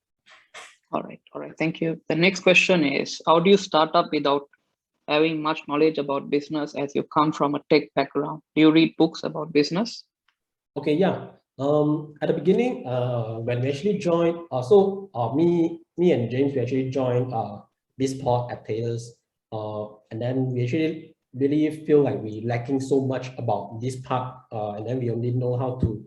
All right, thank you. The next question is, how do you start up without having much knowledge about business as you come from a tech background? Do you read books about business? Okay, yeah. At the beginning, when we actually joined, me and James, we actually joined BizPod at Taylor's, and then we actually really feel like we lacking so much about this part, and then we only know how to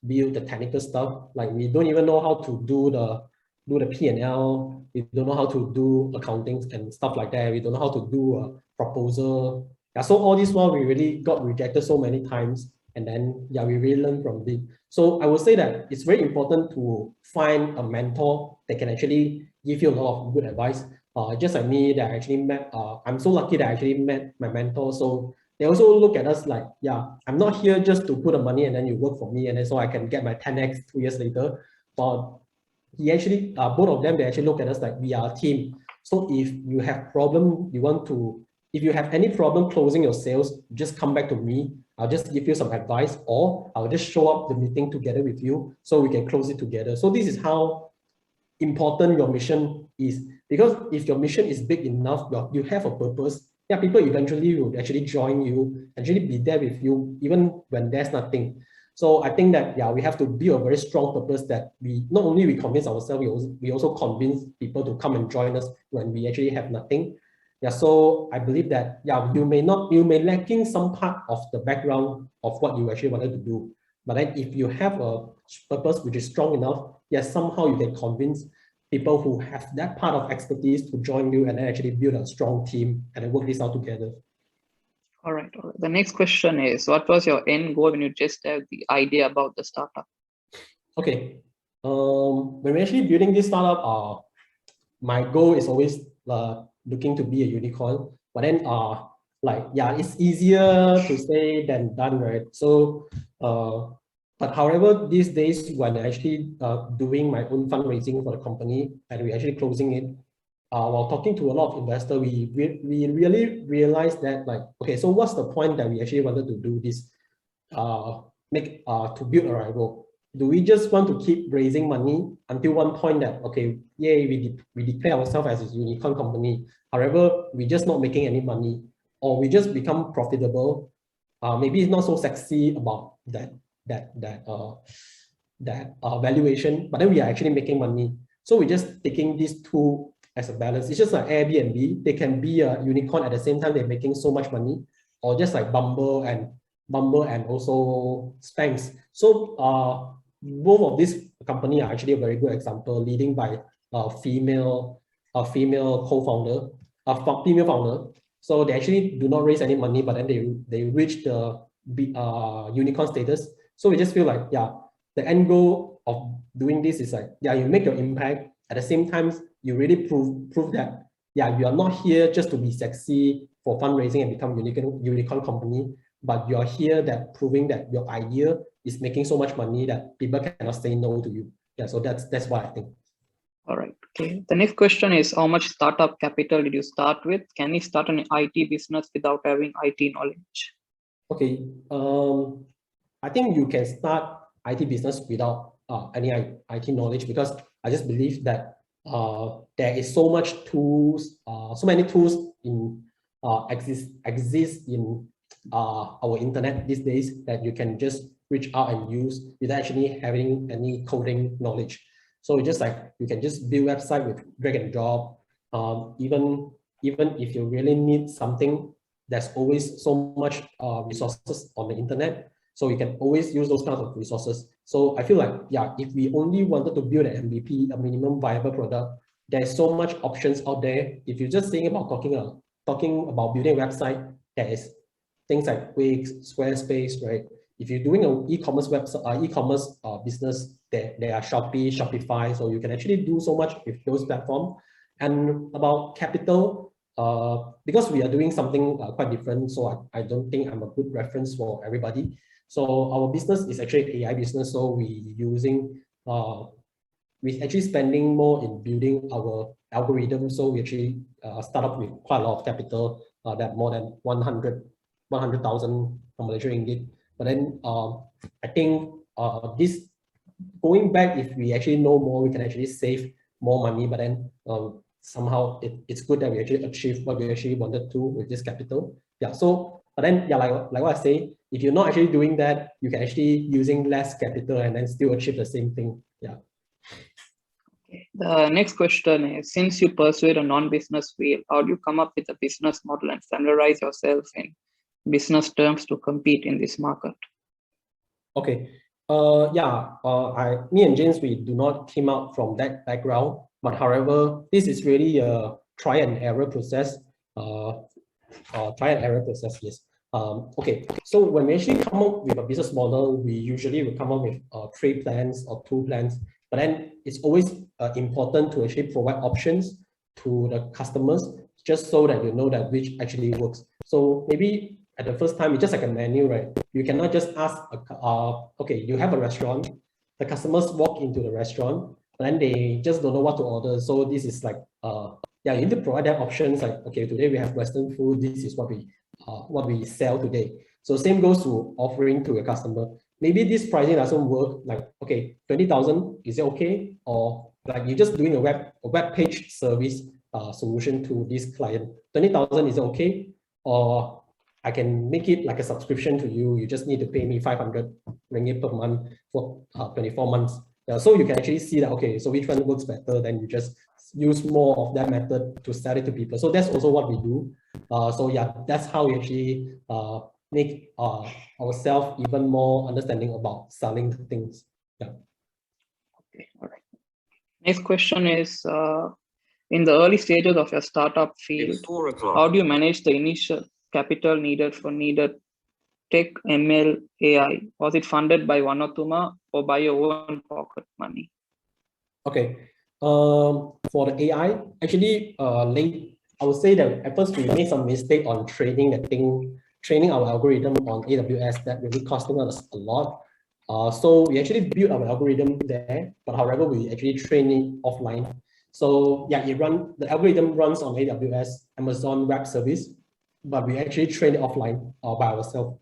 build the technical stuff. Like we don't even know how to do the P&L. We don't know how to do accounting and stuff like that. We don't know how to do a proposal. Yeah, so all this while we really got rejected so many times. And then, yeah, we really learn from it. So I would say that it's very important to find a mentor that can actually give you a lot of good advice. Just like me, that I actually met, I'm so lucky that I actually met my mentor. So they also look at us like, yeah, I'm not here just to put the money and then you work for me and then so I can get my 10x 2 years later. But he actually, both of them, they actually look at us like we are a team. So if you have problem, if you have any problem closing your sales, just come back to me. I'll just give you some advice, or I'll just show up the meeting together with you so we can close it together. So this is how important your mission is, because if your mission is big enough, you have a purpose, yeah, people eventually will actually join you, actually be there with you even when there's nothing. So I think that, yeah, we have to build a very strong purpose that we not only we convince ourselves, we also convince people to come and join us when we actually have nothing. Yeah, so I believe that, yeah, you may lacking some part of the background of what you actually wanted to do, but then if you have a purpose which is strong enough, yes, somehow you can convince people who have that part of expertise to join you and then actually build a strong team and then work this out together. All right. The next question is, what was your end goal when you just had the idea about the startup? Okay. When we're actually building this startup, my goal is always looking to be a unicorn. But then, it's easier to say than done, right? So, but however, these days when I actually doing my own fundraising for the company and we're actually closing it, while talking to a lot of investors, we really realized that okay, so what's the point that we actually wanted to do this, to build a rival? Do we just want to keep raising money until one point that, okay, yay, we declare ourselves as a unicorn company. However, we're just not making any money, or we just become profitable. Maybe it's not so sexy about that valuation, but then we are actually making money. So we're just taking these two as a balance. It's just like Airbnb. They can be a unicorn at the same time they're making so much money, or just like Bumble and also Spanx. So both of these companies are actually a very good example, leading by a female co-founder, a female founder. So they actually do not raise any money, but then they reach the unicorn status. So we just feel like, yeah, the end goal of doing this is like, yeah, you make your impact. At the same time, you really prove that, yeah, you are not here just to be sexy for fundraising and become unicorn company, but you are here that proving that your idea is making so much money that people cannot say no to you. Yeah, so that's what I think. All right. Okay. The next question is, how much startup capital did you start with? Can you start an IT business without having IT knowledge? Okay. I think you can start IT business without any IT knowledge, because I just believe that there is so much tools, so many tools in exist in our internet these days that you can just reach out and use without actually having any coding knowledge. So it's just like you can just build website with drag and drop. Even if you really need something, there's always so much resources on the internet. So you can always use those kinds of resources. So I feel like, yeah, if we only wanted to build an MVP, a minimum viable product, there's so much options out there. If you're just saying about talking about building a website, there is things like Wix, Squarespace, right? If you're doing an e-commerce website, e-commerce business, there are Shopee, Shopify, so you can actually do so much with those platforms. And about capital, because we are doing something quite different, so I don't think I'm a good reference for everybody. So our business is actually AI business, so we're actually spending more in building our algorithm. So we actually start up with quite a lot of capital, that more than 100,000 Malaysian ringgit. But then I think this going back, if we actually know more, we can actually save more money. But then somehow it's good that we actually achieve what we actually wanted to with this capital. Yeah. So, but then yeah, like what I say, if you're not actually doing that, you can actually using less capital and then still achieve the same thing. Yeah. Okay. The next question is, since you pursued a non-business field, how do you come up with a business model and standardize yourself in business terms to compete in this market? Okay. Me and James, we do not came out from that background, but however, this is really a try and error process. Yes. Okay, so when we actually come up with a business model, we usually will come up with 3 plans or 2 plans, but then it's always important to actually provide options to the customers, just so that you know that which actually works. So maybe at the first time, it's just like a menu, right? You cannot just ask, okay, you have a restaurant, the customers walk into the restaurant, but then they just don't know what to order. So this is like, yeah, you need to provide them options like, okay, today we have Western food, this is what we sell today. So same goes to offering to a customer. Maybe this pricing doesn't work, like, okay, 20,000, is it okay? Or like you're just doing a web page service solution to this client, 20,000, is it okay? Or I can make it like a subscription to you. You just need to pay me 500 ringgit per month for 24 months. So you can actually see that, okay, so which one works better, then you just use more of that method to sell it to people. So that's also what we do. So yeah, that's how we actually make ourselves even more understanding about selling things. Yeah. Okay, all right. Next question is, in the early stages of your startup field, how do you manage the initial capital needed for tech, ML, AI? Was it funded by Wanatuma or by your own pocket money? Okay. For the AI, actually, I would say that at first we made some mistake on training our algorithm on AWS that really costing us a lot. So we actually built our algorithm there, but however, we actually train it offline. So yeah, the algorithm runs on AWS, Amazon Web Service, but we actually train it offline by ourselves.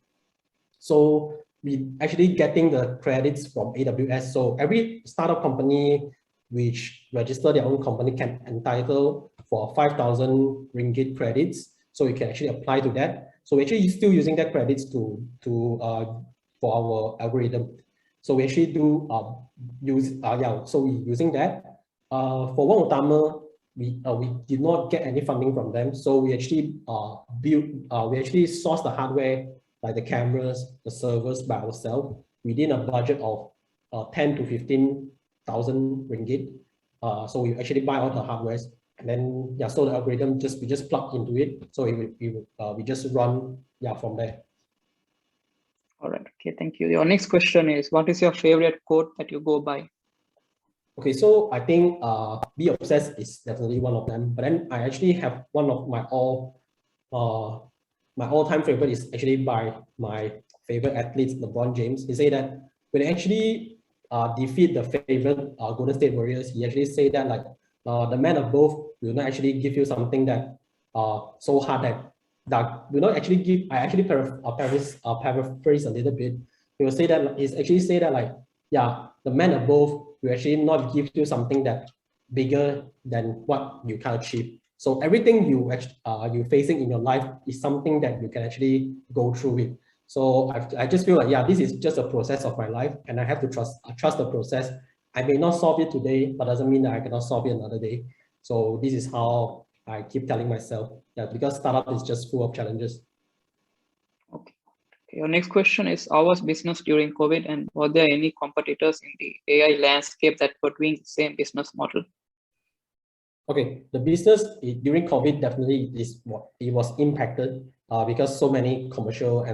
So we actually getting the credits from AWS. So every startup company which register their own company can entitle for 5,000 ringgit credits. So you can actually apply to that. So we're actually still using that credits for our algorithm. So we actually do so we using that. For One Utama, we did not get any funding from them. So we actually we actually sourced the hardware like the cameras, the servers by ourselves within a budget of 10 to 15,000 ringgit. So we actually buy all the hardware, and then yeah, so the algorithm we just plug into it. So we just run from there. All right. Okay. Thank you. Your next question is, what is your favorite quote that you go by? Okay, so I think be obsessed is definitely one of them. But then I actually have one of my all-time favorite is actually by my favorite athlete, LeBron James. He said that when they actually defeat the favorite Golden State Warriors, he actually said that like the man above will not actually give you something that so hard that will not actually give. I actually paraphrase a little bit. He will say that he's actually say that like the man above will actually not give you something that bigger than what you can achieve. So everything you're facing in your life is something that you can actually go through it. So I just feel like, this is just a process of my life, and I have to trust the process. I may not solve it today, but doesn't mean that I cannot solve it another day. So this is how I keep telling myself that because startup is just full of challenges. Okay. Your next question is, how was business during COVID, and were there any competitors in the AI landscape that were doing the same business model? Okay, the business during COVID definitely it was impacted because so many commercial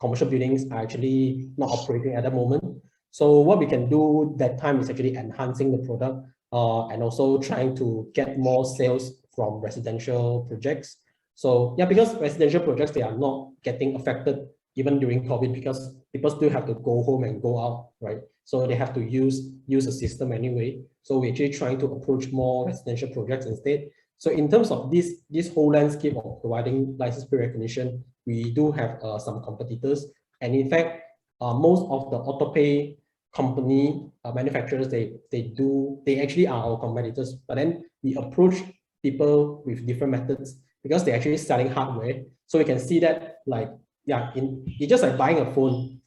buildings are actually not operating at the moment. So what we can do that time is actually enhancing the product and also trying to get more sales from residential projects. So yeah, because residential projects, they are not getting affected even during COVID because people still have to go home and go out, right? So they have to use a system anyway. So we're actually trying to approach more residential projects instead. So in terms of this whole landscape of providing license plate recognition, we do have some competitors. And in fact, most of the autopay company manufacturers, they actually are our competitors. But then we approach people with different methods because they're actually selling hardware. So we can see that like, it's just like buying a phone.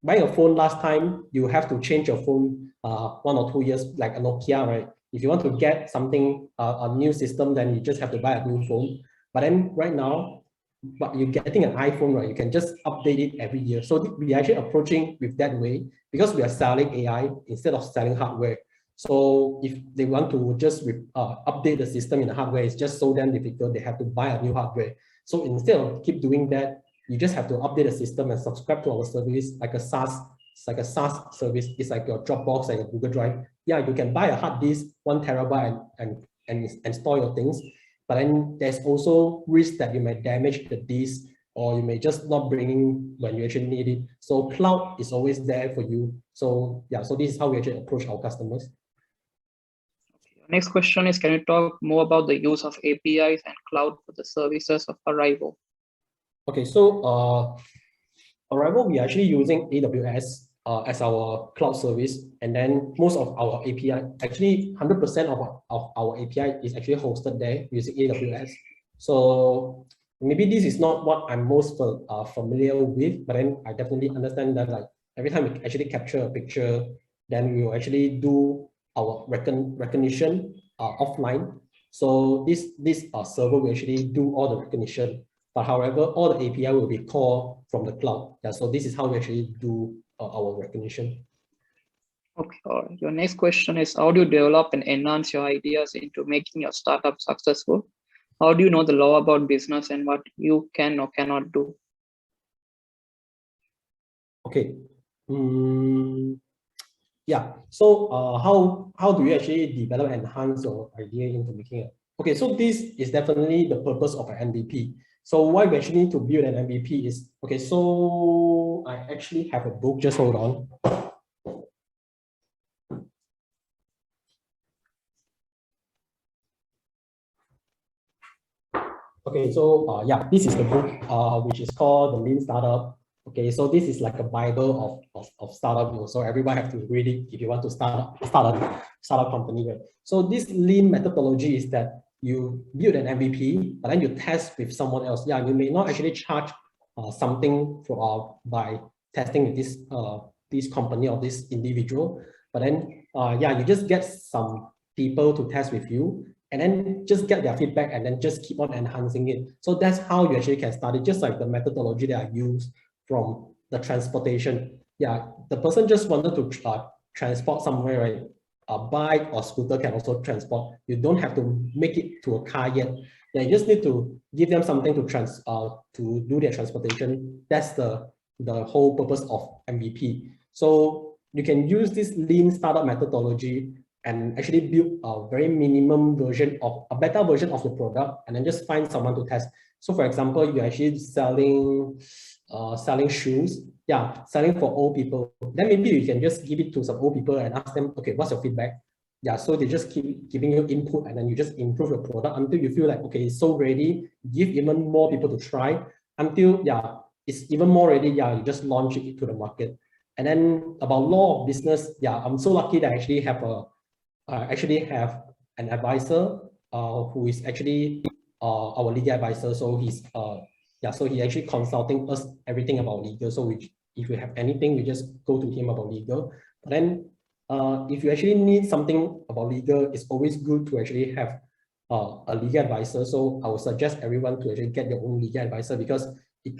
Buying a phone last time, you have to change your phone 1 or 2 years, like a Nokia, right? If you want to get something, a new system, then you just have to buy a new phone. But then right now, but you're getting an iPhone, right? You can just update it every year. So we are actually approaching with that way because we are selling AI instead of selling hardware. So if they want to just update the system in the hardware, it's just so damn difficult. They have to buy a new hardware. So instead of keep doing that, you just have to update the system and subscribe to our service like a SaaS. It's like a SaaS service. It's like your Dropbox and your Google Drive. Yeah, you can buy a hard disk, 1 terabyte and store your things. But then there's also risk that you may damage the disk or you may just not bring in when you actually need it. So cloud is always there for you. So yeah, so this is how we actually approach our customers. Next question is, can you talk more about the use of APIs and cloud for the services of Arrival? Okay, so Arrival, we are actually using AWS as our cloud service, and then most of our API, actually 100% of our API is actually hosted there using AWS. So maybe this is not what I'm most familiar with, but then I definitely understand that like every time we actually capture a picture, then we will actually do our recognition offline. So this server will actually do all the recognition. But however, all the API will be called from the cloud. Yeah, so this is how we actually do our recognition. Okay, all right. Your next question is, how do you develop and enhance your ideas into making your startup successful? How do you know the law about business and what you can or cannot do? Okay. Yeah. So how do you actually develop and enhance your idea into making it? Okay, so this is definitely the purpose of an MVP. So why we actually need to build an MVP is, okay, so I actually have a book, just hold on. Okay, so yeah, this is the book which is called The Lean Startup. Okay, so this is like a Bible of startup. So everyone have to read it if you want to start a startup company. Right? So this lean methodology is that you build an MVP, but then you test with someone else. Yeah, you may not actually charge something for by testing with this company or this individual, but then yeah, you just get some people to test with you, and then just get their feedback and then just keep on enhancing it. So that's how you actually can start it, just like the methodology that I use from the transportation. Yeah, the person just wanted to transport somewhere, right? A bike or scooter can also transport. You don't have to make it to a car yet. Yeah, you just need to give them something to do their transportation. That's the whole purpose of MVP. So you can use this lean startup methodology and actually build a very minimum version of a better version of the product, and then just find someone to test. So for example, you're actually selling shoes, yeah, selling for old people. Then maybe you can just give it to some old people and ask them, okay, what's your feedback? Yeah, so they just keep giving you input, and then you just improve your product until you feel like, okay, it's so ready. Give even more people to try until, yeah, it's even more ready. Yeah, you just launch it to the market. And then about law of business, yeah, I'm so lucky that I actually have an advisor who is actually our legal advisor. So he's yeah, so he actually consulting us everything about legal. So if we have anything, we just go to him about legal. But then if you actually need something about legal, it's always good to actually have a legal advisor. So I would suggest everyone to actually get your own legal advisor, because it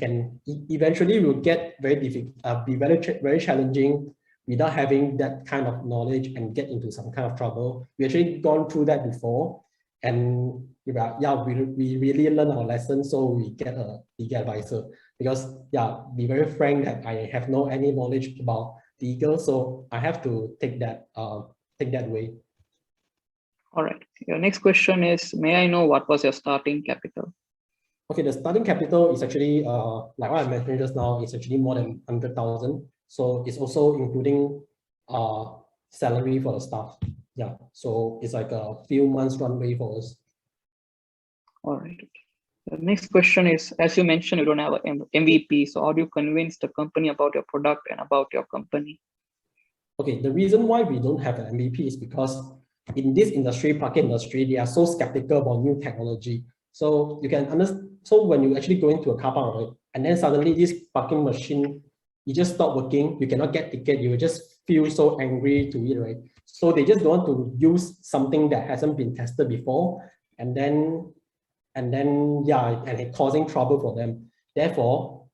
eventually will get very difficult, be very challenging without having that kind of knowledge and get into some kind of trouble. We actually gone through that before, and yeah, we really learn our lesson. So we get a legal advisor, because yeah, be very frank that I have no any knowledge about legal, so I have to take that way. All right. Your next question is, may I know what was your starting capital? Okay, the starting capital is actually like what I mentioned just now, it's actually more than 100,000. So it's also including salary for the staff. Yeah, so it's like a few months runway for us. All right. The next question is, as you mentioned, you don't have an MVP. So how do you convince the company about your product and about your company? Okay, the reason why we don't have an MVP is because in this industry, parking industry, they are so skeptical about new technology. So you can understand. So when you actually go into a car park, right, and then suddenly this parking machine, you just stop working, you cannot get ticket, you will just feel so angry to it, right? So they just don't want to use something that hasn't been tested before, and then yeah, and it causing trouble for them. Therefore,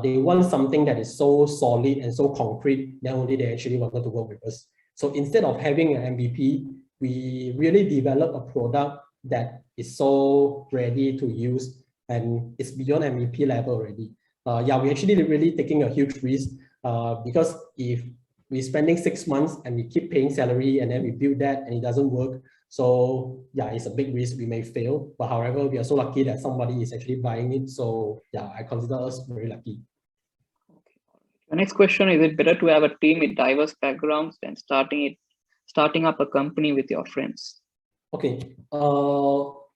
they want something that is so solid and so concrete, then only they actually wanted to work with us. So instead of having an MVP, we really develop a product that is so ready to use, and it's beyond MVP level already. Yeah, we're actually really taking a huge risk because if we're spending 6 months and we keep paying salary and then we build that and it doesn't work, so yeah, it's a big risk, we may fail, but however, we are so lucky that somebody is actually buying it. So yeah, I consider us very lucky. Okay. The next question is it better to have a team with diverse backgrounds than starting up a company with your friends? Okay,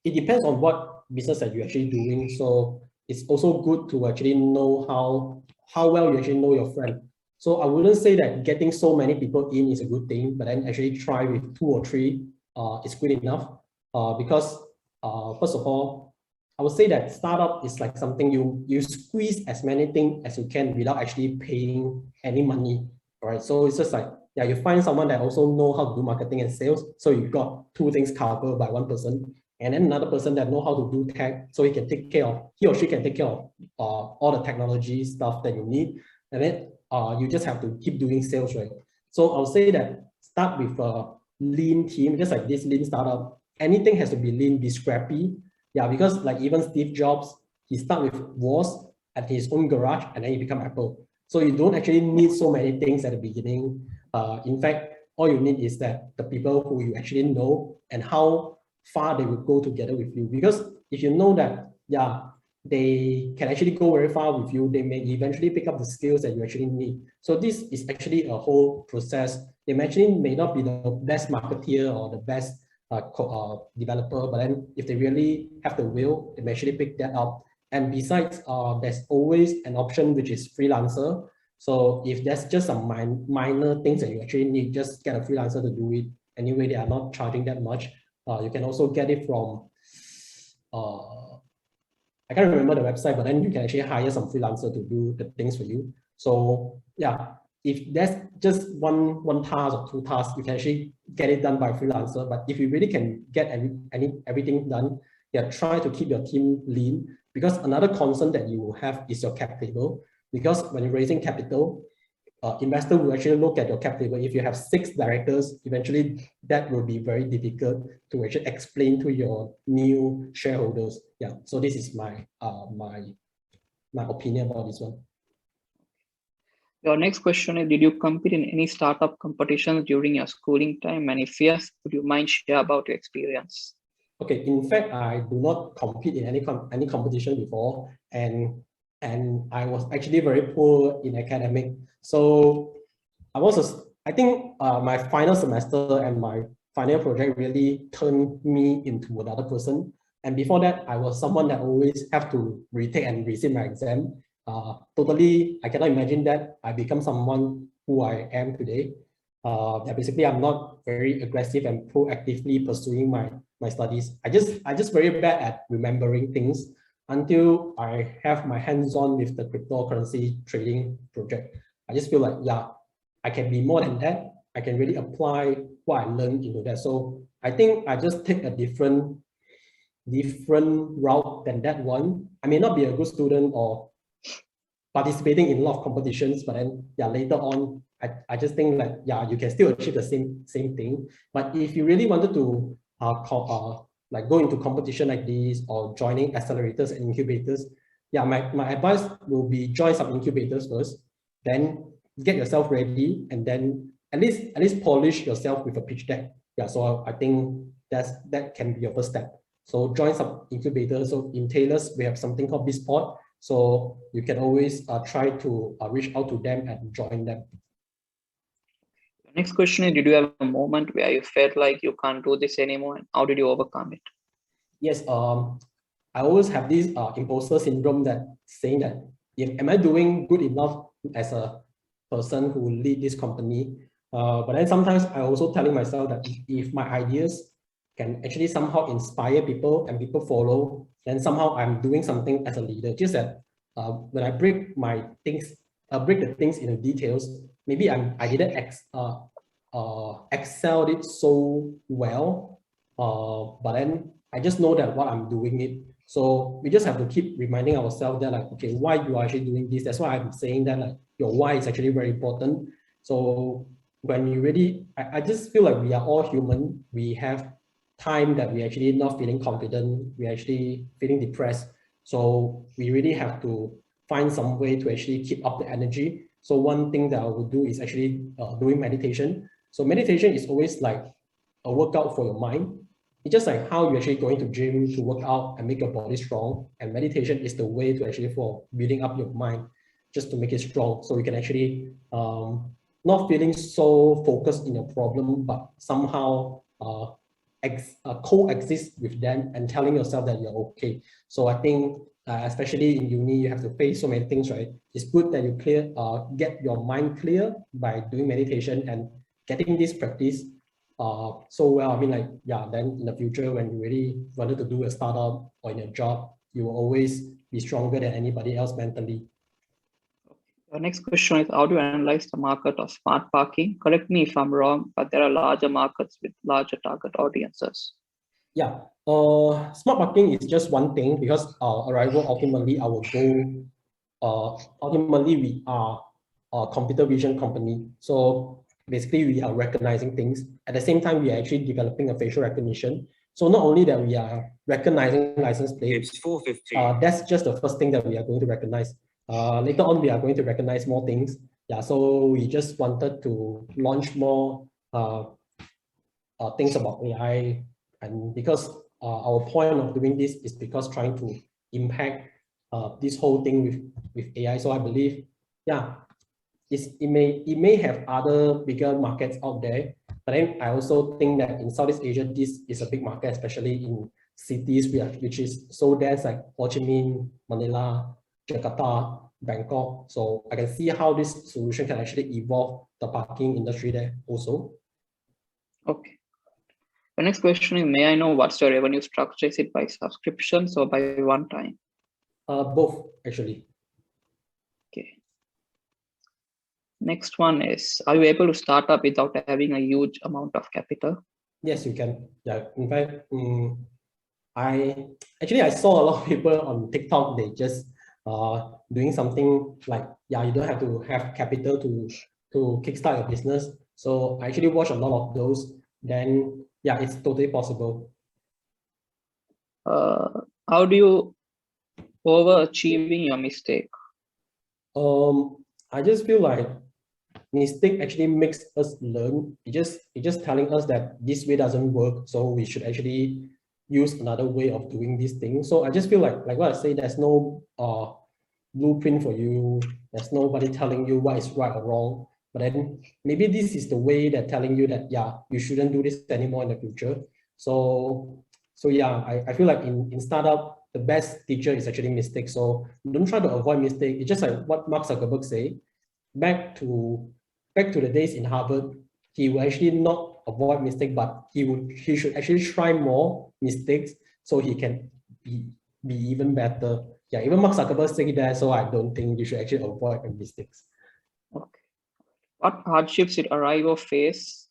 it depends on what business that you're actually doing. So it's also good to actually know how well you actually know your friend. So I wouldn't say that getting so many people in is a good thing, but then actually try with 2 or 3 is good enough. Because first of all, I would say that startup is like something you squeeze as many things as you can without actually paying any money. All right, so it's just like, yeah, you find someone that also know how to do marketing and sales. So you've got 2 things covered by one person, and then another person that know how to do tech, so he or she can take care of all the technology stuff that you need. And then you just have to keep doing sales, right? So I'll say that start with a lean team, just like this lean startup. Anything has to be lean, be scrappy. Yeah, because like even Steve Jobs, he started with walls at his own garage and then he become Apple. So you don't actually need so many things at the beginning. In fact, all you need is that the people who you actually know and how far they will go together with you. Because if you know that, yeah, they can actually go very far with you, they may eventually pick up the skills that you actually need. So this is actually a whole process. They actually may not be the best marketeer or the best developer, but then if they really have the will, they may actually pick that up. And besides, there's always an option which is freelancer. So if there's just some minor things that you actually need, just get a freelancer to do it. Anyway, they are not charging that much. You can also get it from, I can't remember the website, but then you can actually hire some freelancer to do the things for you. So yeah, if there's just one task or two tasks, you can actually get it done by a freelancer. But if you really can get everything done, yeah, try to keep your team lean, because another concern that you will have is your cap table. Because when you're raising capital, investor will actually look at your cap table. If you have 6 directors, eventually that will be very difficult to actually explain to your new shareholders. Yeah, so this is my my opinion about this one. Your next question is, did you compete in any startup competitions during your schooling time? And if yes, would you mind share about your experience? Okay, in fact, I do not compete in any competition before, and I was actually very poor in academic. So I think my final semester and my final project really turned me into another person. And before that, I was someone that always have to retake and resit my exam. Totally, I cannot imagine that I become someone who I am today. That basically I'm not very aggressive and proactively pursuing my studies. I just very bad at remembering things until I have my hands-on with the cryptocurrency trading project. I just feel like, yeah, I can be more than that. I can really apply what I learned into that. So I think I just take a different route than that one. I may not be a good student or participating in a lot of competitions, but then yeah, later on, I just think that yeah, you can still achieve the same thing. But if you really wanted to like go into competition like this or joining accelerators and incubators, yeah, my advice will be join some incubators first, then get yourself ready, and then at least polish yourself with a pitch deck. Yeah, so I think that can be your first step. So join some incubators. So in Taylor's, we have something called Bisport. So you can always try to reach out to them and join them. The next question is, did you have a moment where you felt like you can't do this anymore, and how did you overcome it? Yes, I always have this imposter syndrome that saying that am I doing good enough as a person who lead this company? But then sometimes I also telling myself that if my ideas can actually somehow inspire people and people follow, then somehow I'm doing something as a leader. Just that when I break my things, break the things into details, maybe I didn't excel it so well, but then I just know that what I'm doing it. So we just have to keep reminding ourselves that like, okay, why you are actually doing this? That's why I'm saying that like your why is actually very important. So when you really, I just feel like we are all human. We have time that we actually not feeling confident. We actually feeling depressed. So we really have to find some way to actually keep up the energy. So one thing that I would do is actually doing meditation. So meditation is always like a workout for your mind. It's just like how you're actually going to gym to work out and make your body strong. And meditation is the way to actually for building up your mind, just to make it strong. So you can actually not feeling so focused in your problem, but somehow coexist with them and telling yourself that you're okay. So I think especially in uni, you have to face so many things, right? It's good that you get your mind clear by doing meditation and getting this practice so well. I mean, like, yeah, then in the future, when you really wanted to do a startup or in a job, you will always be stronger than anybody else mentally. The next question is, how do you analyze the market of smart parking? Correct me if I'm wrong, but there are larger markets with larger target audiences. Yeah, smart parking is just one thing, because Arrival ultimately our goal, ultimately we are a computer vision company. So basically we are recognizing things. At the same time, we are actually developing a facial recognition. So not only that we are recognizing license plates, it's 4:15. That's just the first thing that we are going to recognize. Later on, we are going to recognize more things. yeah, so we just wanted to launch more things about AI, and because our point of doing this is because trying to impact this whole thing with AI. So I believe, yeah, it may have other bigger markets out there, but then I also think that in Southeast Asia, this is a big market, especially in cities which is so dense, like Ho Chi Minh, Manila, Jakarta, Bangkok. So I can see how this solution can actually evolve the parking industry there also. Okay. The next question is, may I know what's your revenue structure? Is it by subscriptions or by one time? Both, actually. Okay. Next one is, are you able to start up without having a huge amount of capital? Yes, you can. Yeah, in fact, I saw a lot of people on TikTok, they just doing something like, yeah, you don't have to have capital to kickstart your business. So I actually watch a lot of those. Then yeah, it's totally possible. How do you overachieving your mistake? I just feel like mistake actually makes us learn. It just telling us that this way doesn't work, so we should actually use another way of doing this thing. So I just feel like what I say, there's no blueprint for you. There's nobody telling you what is right or wrong. But then maybe this is the way they're telling you that, yeah, you shouldn't do this anymore in the future. So yeah, I feel like in startup, the best teacher is actually mistakes. So don't try to avoid mistake. It's just like what Mark Zuckerberg say. Back to the days in Harvard, he will actually not avoid mistake, but he should actually try more mistakes so he can be even better. Yeah, even Mark Zuckerberg say that, so I don't think you should actually avoid mistakes. Okay. What hardships did Arrival face?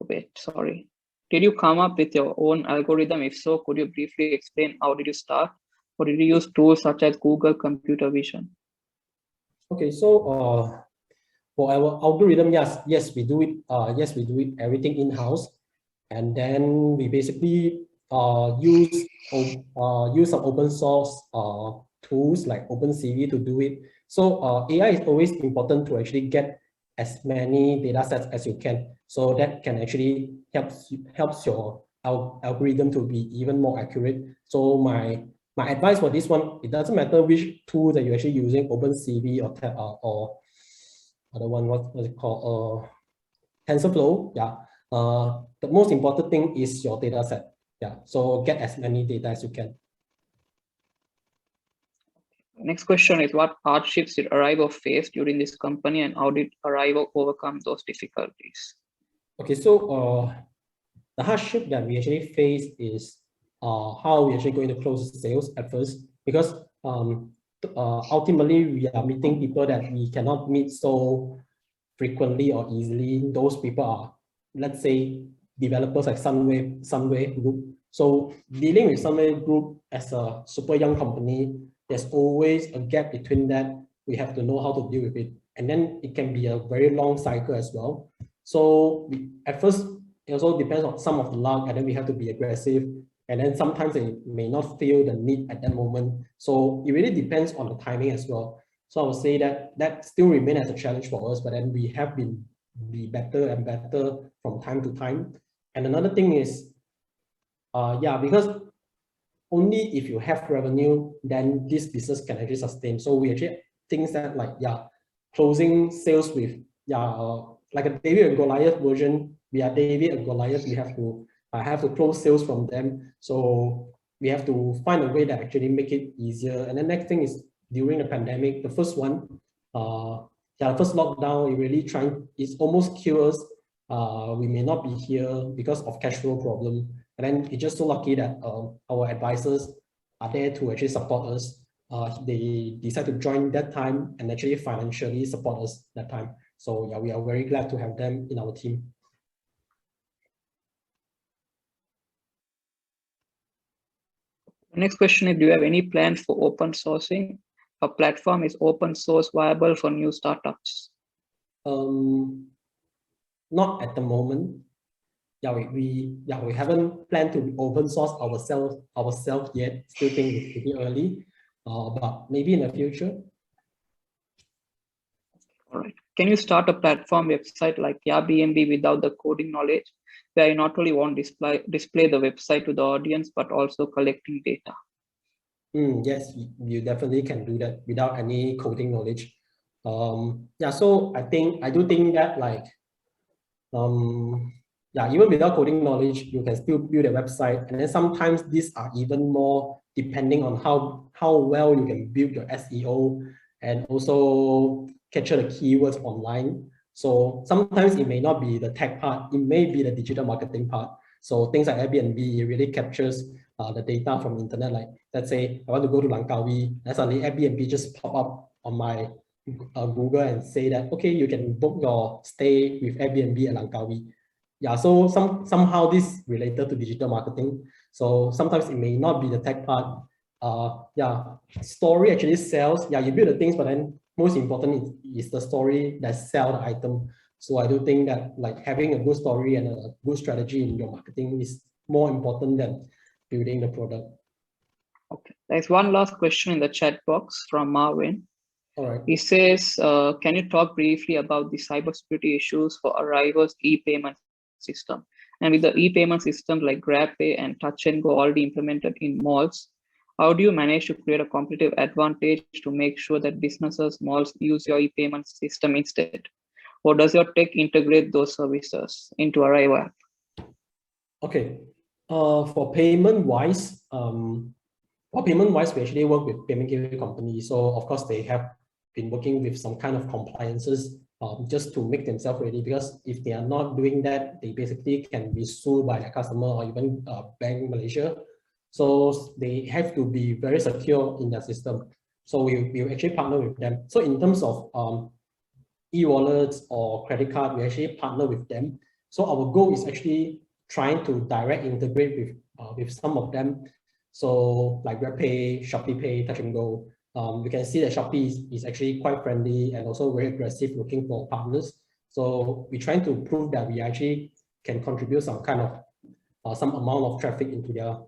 Wait, sorry. Did you come up with your own algorithm? If so, could you briefly explain how did you start? Or did you use tools such as Google Computer Vision? Okay, so for our algorithm, yes, we do it. Yes, we do it everything in-house, and then we basically use some open source tools like OpenCV to do it. So AI is always important to actually get as many data sets as you can, so that can actually helps your algorithm to be even more accurate. So my advice for this one, it doesn't matter which tool that you're actually using, OpenCV or other one, what was it called? TensorFlow. Yeah. The most important thing is your data set. Yeah. So get as many data as you can. Next question is, what hardships did Arrival face during this company, and how did Arrival overcome those difficulties? Okay, so the hardship that we actually face is how we're actually going to close sales at first, because ultimately we are meeting people that we cannot meet so frequently or easily. Those people are, let's say, developers like Sunway Group. So dealing with Sunway Group as a super young company, there's always a gap between that. We have to know how to deal with it. And then it can be a very long cycle as well. So at first, it also depends on some of the luck, and then we have to be aggressive. And then sometimes they may not feel the need at that moment. So it really depends on the timing as well. So I would say that still remains as a challenge for us, but then we have been better and better from time to time. And another thing is, yeah, because only if you have revenue, then this business can actually sustain. So we actually think that, like, yeah, closing sales with, yeah, like a David and Goliath version. We are David and Goliath. We have to close sales from them. So we have to find a way that actually make it easier. And the next thing is, during the pandemic, the first one, the first lockdown, it's almost killed us. We may not be here because of cash flow problem. And then it's just so lucky that our advisors are there to actually support us. They decide to join that time and actually financially support us that time. So yeah, we are very glad to have them in our team. Next question is, do you have any plans for open sourcing? A platform is open source viable for new startups? Not at the moment. Yeah, we haven't planned to open source ourselves yet. Still think it's pretty early, but maybe in the future. All right. can you start a platform website like Airbnb without the coding knowledge, where you not only want display the website to the audience, but also collecting data? Yes, you definitely can do that without any coding knowledge. Yeah, so I do think that like, yeah, even without coding knowledge, you can still build a website. And then sometimes these are even more depending on how well you can build your SEO and also capture the keywords online. So sometimes it may not be the tech part, it may be the digital marketing part. So things like Airbnb, it really captures the data from the internet. Like let's say I want to go to Langkawi, and suddenly Airbnb just pop up on my Google and say that, okay, you can book your stay with Airbnb at Langkawi. Yeah, so somehow this related to digital marketing. So sometimes it may not be the tech part. Yeah, story actually sells. Yeah, you build the things, but then most important is the story that sell the item. So I do think that like having a good story and a good strategy in your marketing is more important than building the product. Okay, there's one last question in the chat box from Marvin. All right. He says, can you talk briefly about the cybersecurity issues for Arrival's e-payment system? And with the e-payment systems like GrabPay and Touch and Go already implemented in malls, how do you manage to create a competitive advantage to make sure that businesses, malls use your e-payment system instead? Or does your tech integrate those services into Arrival app? Okay. For payment-wise, we actually work with payment gateway companies. So of course, they have been working with some kind of compliances just to make themselves ready. Because if they are not doing that, they basically can be sued by their customer or even Bank Malaysia. So they have to be very secure in their system. So we actually partner with them. So in terms of e-wallets or credit card, we actually partner with them. So our goal is actually trying to direct integrate with some of them. So like GrabPay, Shopee Pay, Touch and Go. You can see that Shopee is actually quite friendly and also very aggressive looking for partners. So we're trying to prove that we actually can contribute some kind of some amount of traffic into their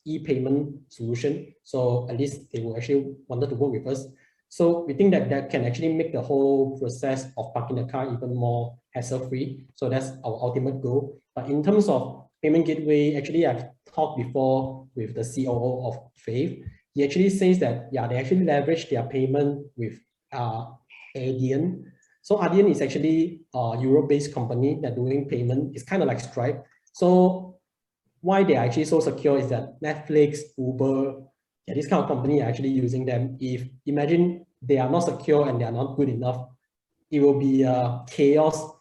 e-payment solution. So at least they will actually wanted to work with us. So we think that that can actually make the whole process of parking the car even more hassle-free. So that's our ultimate goal. But in terms of payment gateway, actually I've talked before with the COO of Faith. He actually says that, yeah, they actually leverage their payment with Adyen. So Adyen is actually a Europe-based company that doing payment. It's kind of like Stripe. So why they're actually so secure is that Netflix, Uber, yeah, this kind of company are actually using them. If imagine they are not secure and they are not good enough, it will be chaos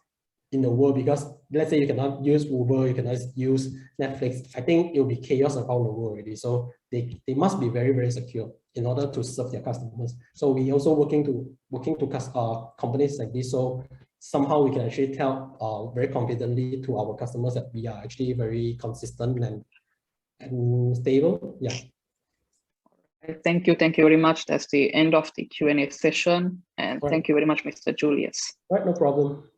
in the world. Because let's say you cannot use Uber, you cannot use Netflix. I think it will be chaos around the world already. So they must be very, very secure in order to serve their customers. So we also working to companies like this. So somehow we can actually tell very confidently to our customers that we are actually very consistent and stable. Yeah. Thank you very much. That's the end of the Q&A session. And thank you very much, Mr. Julius. Right, no problem.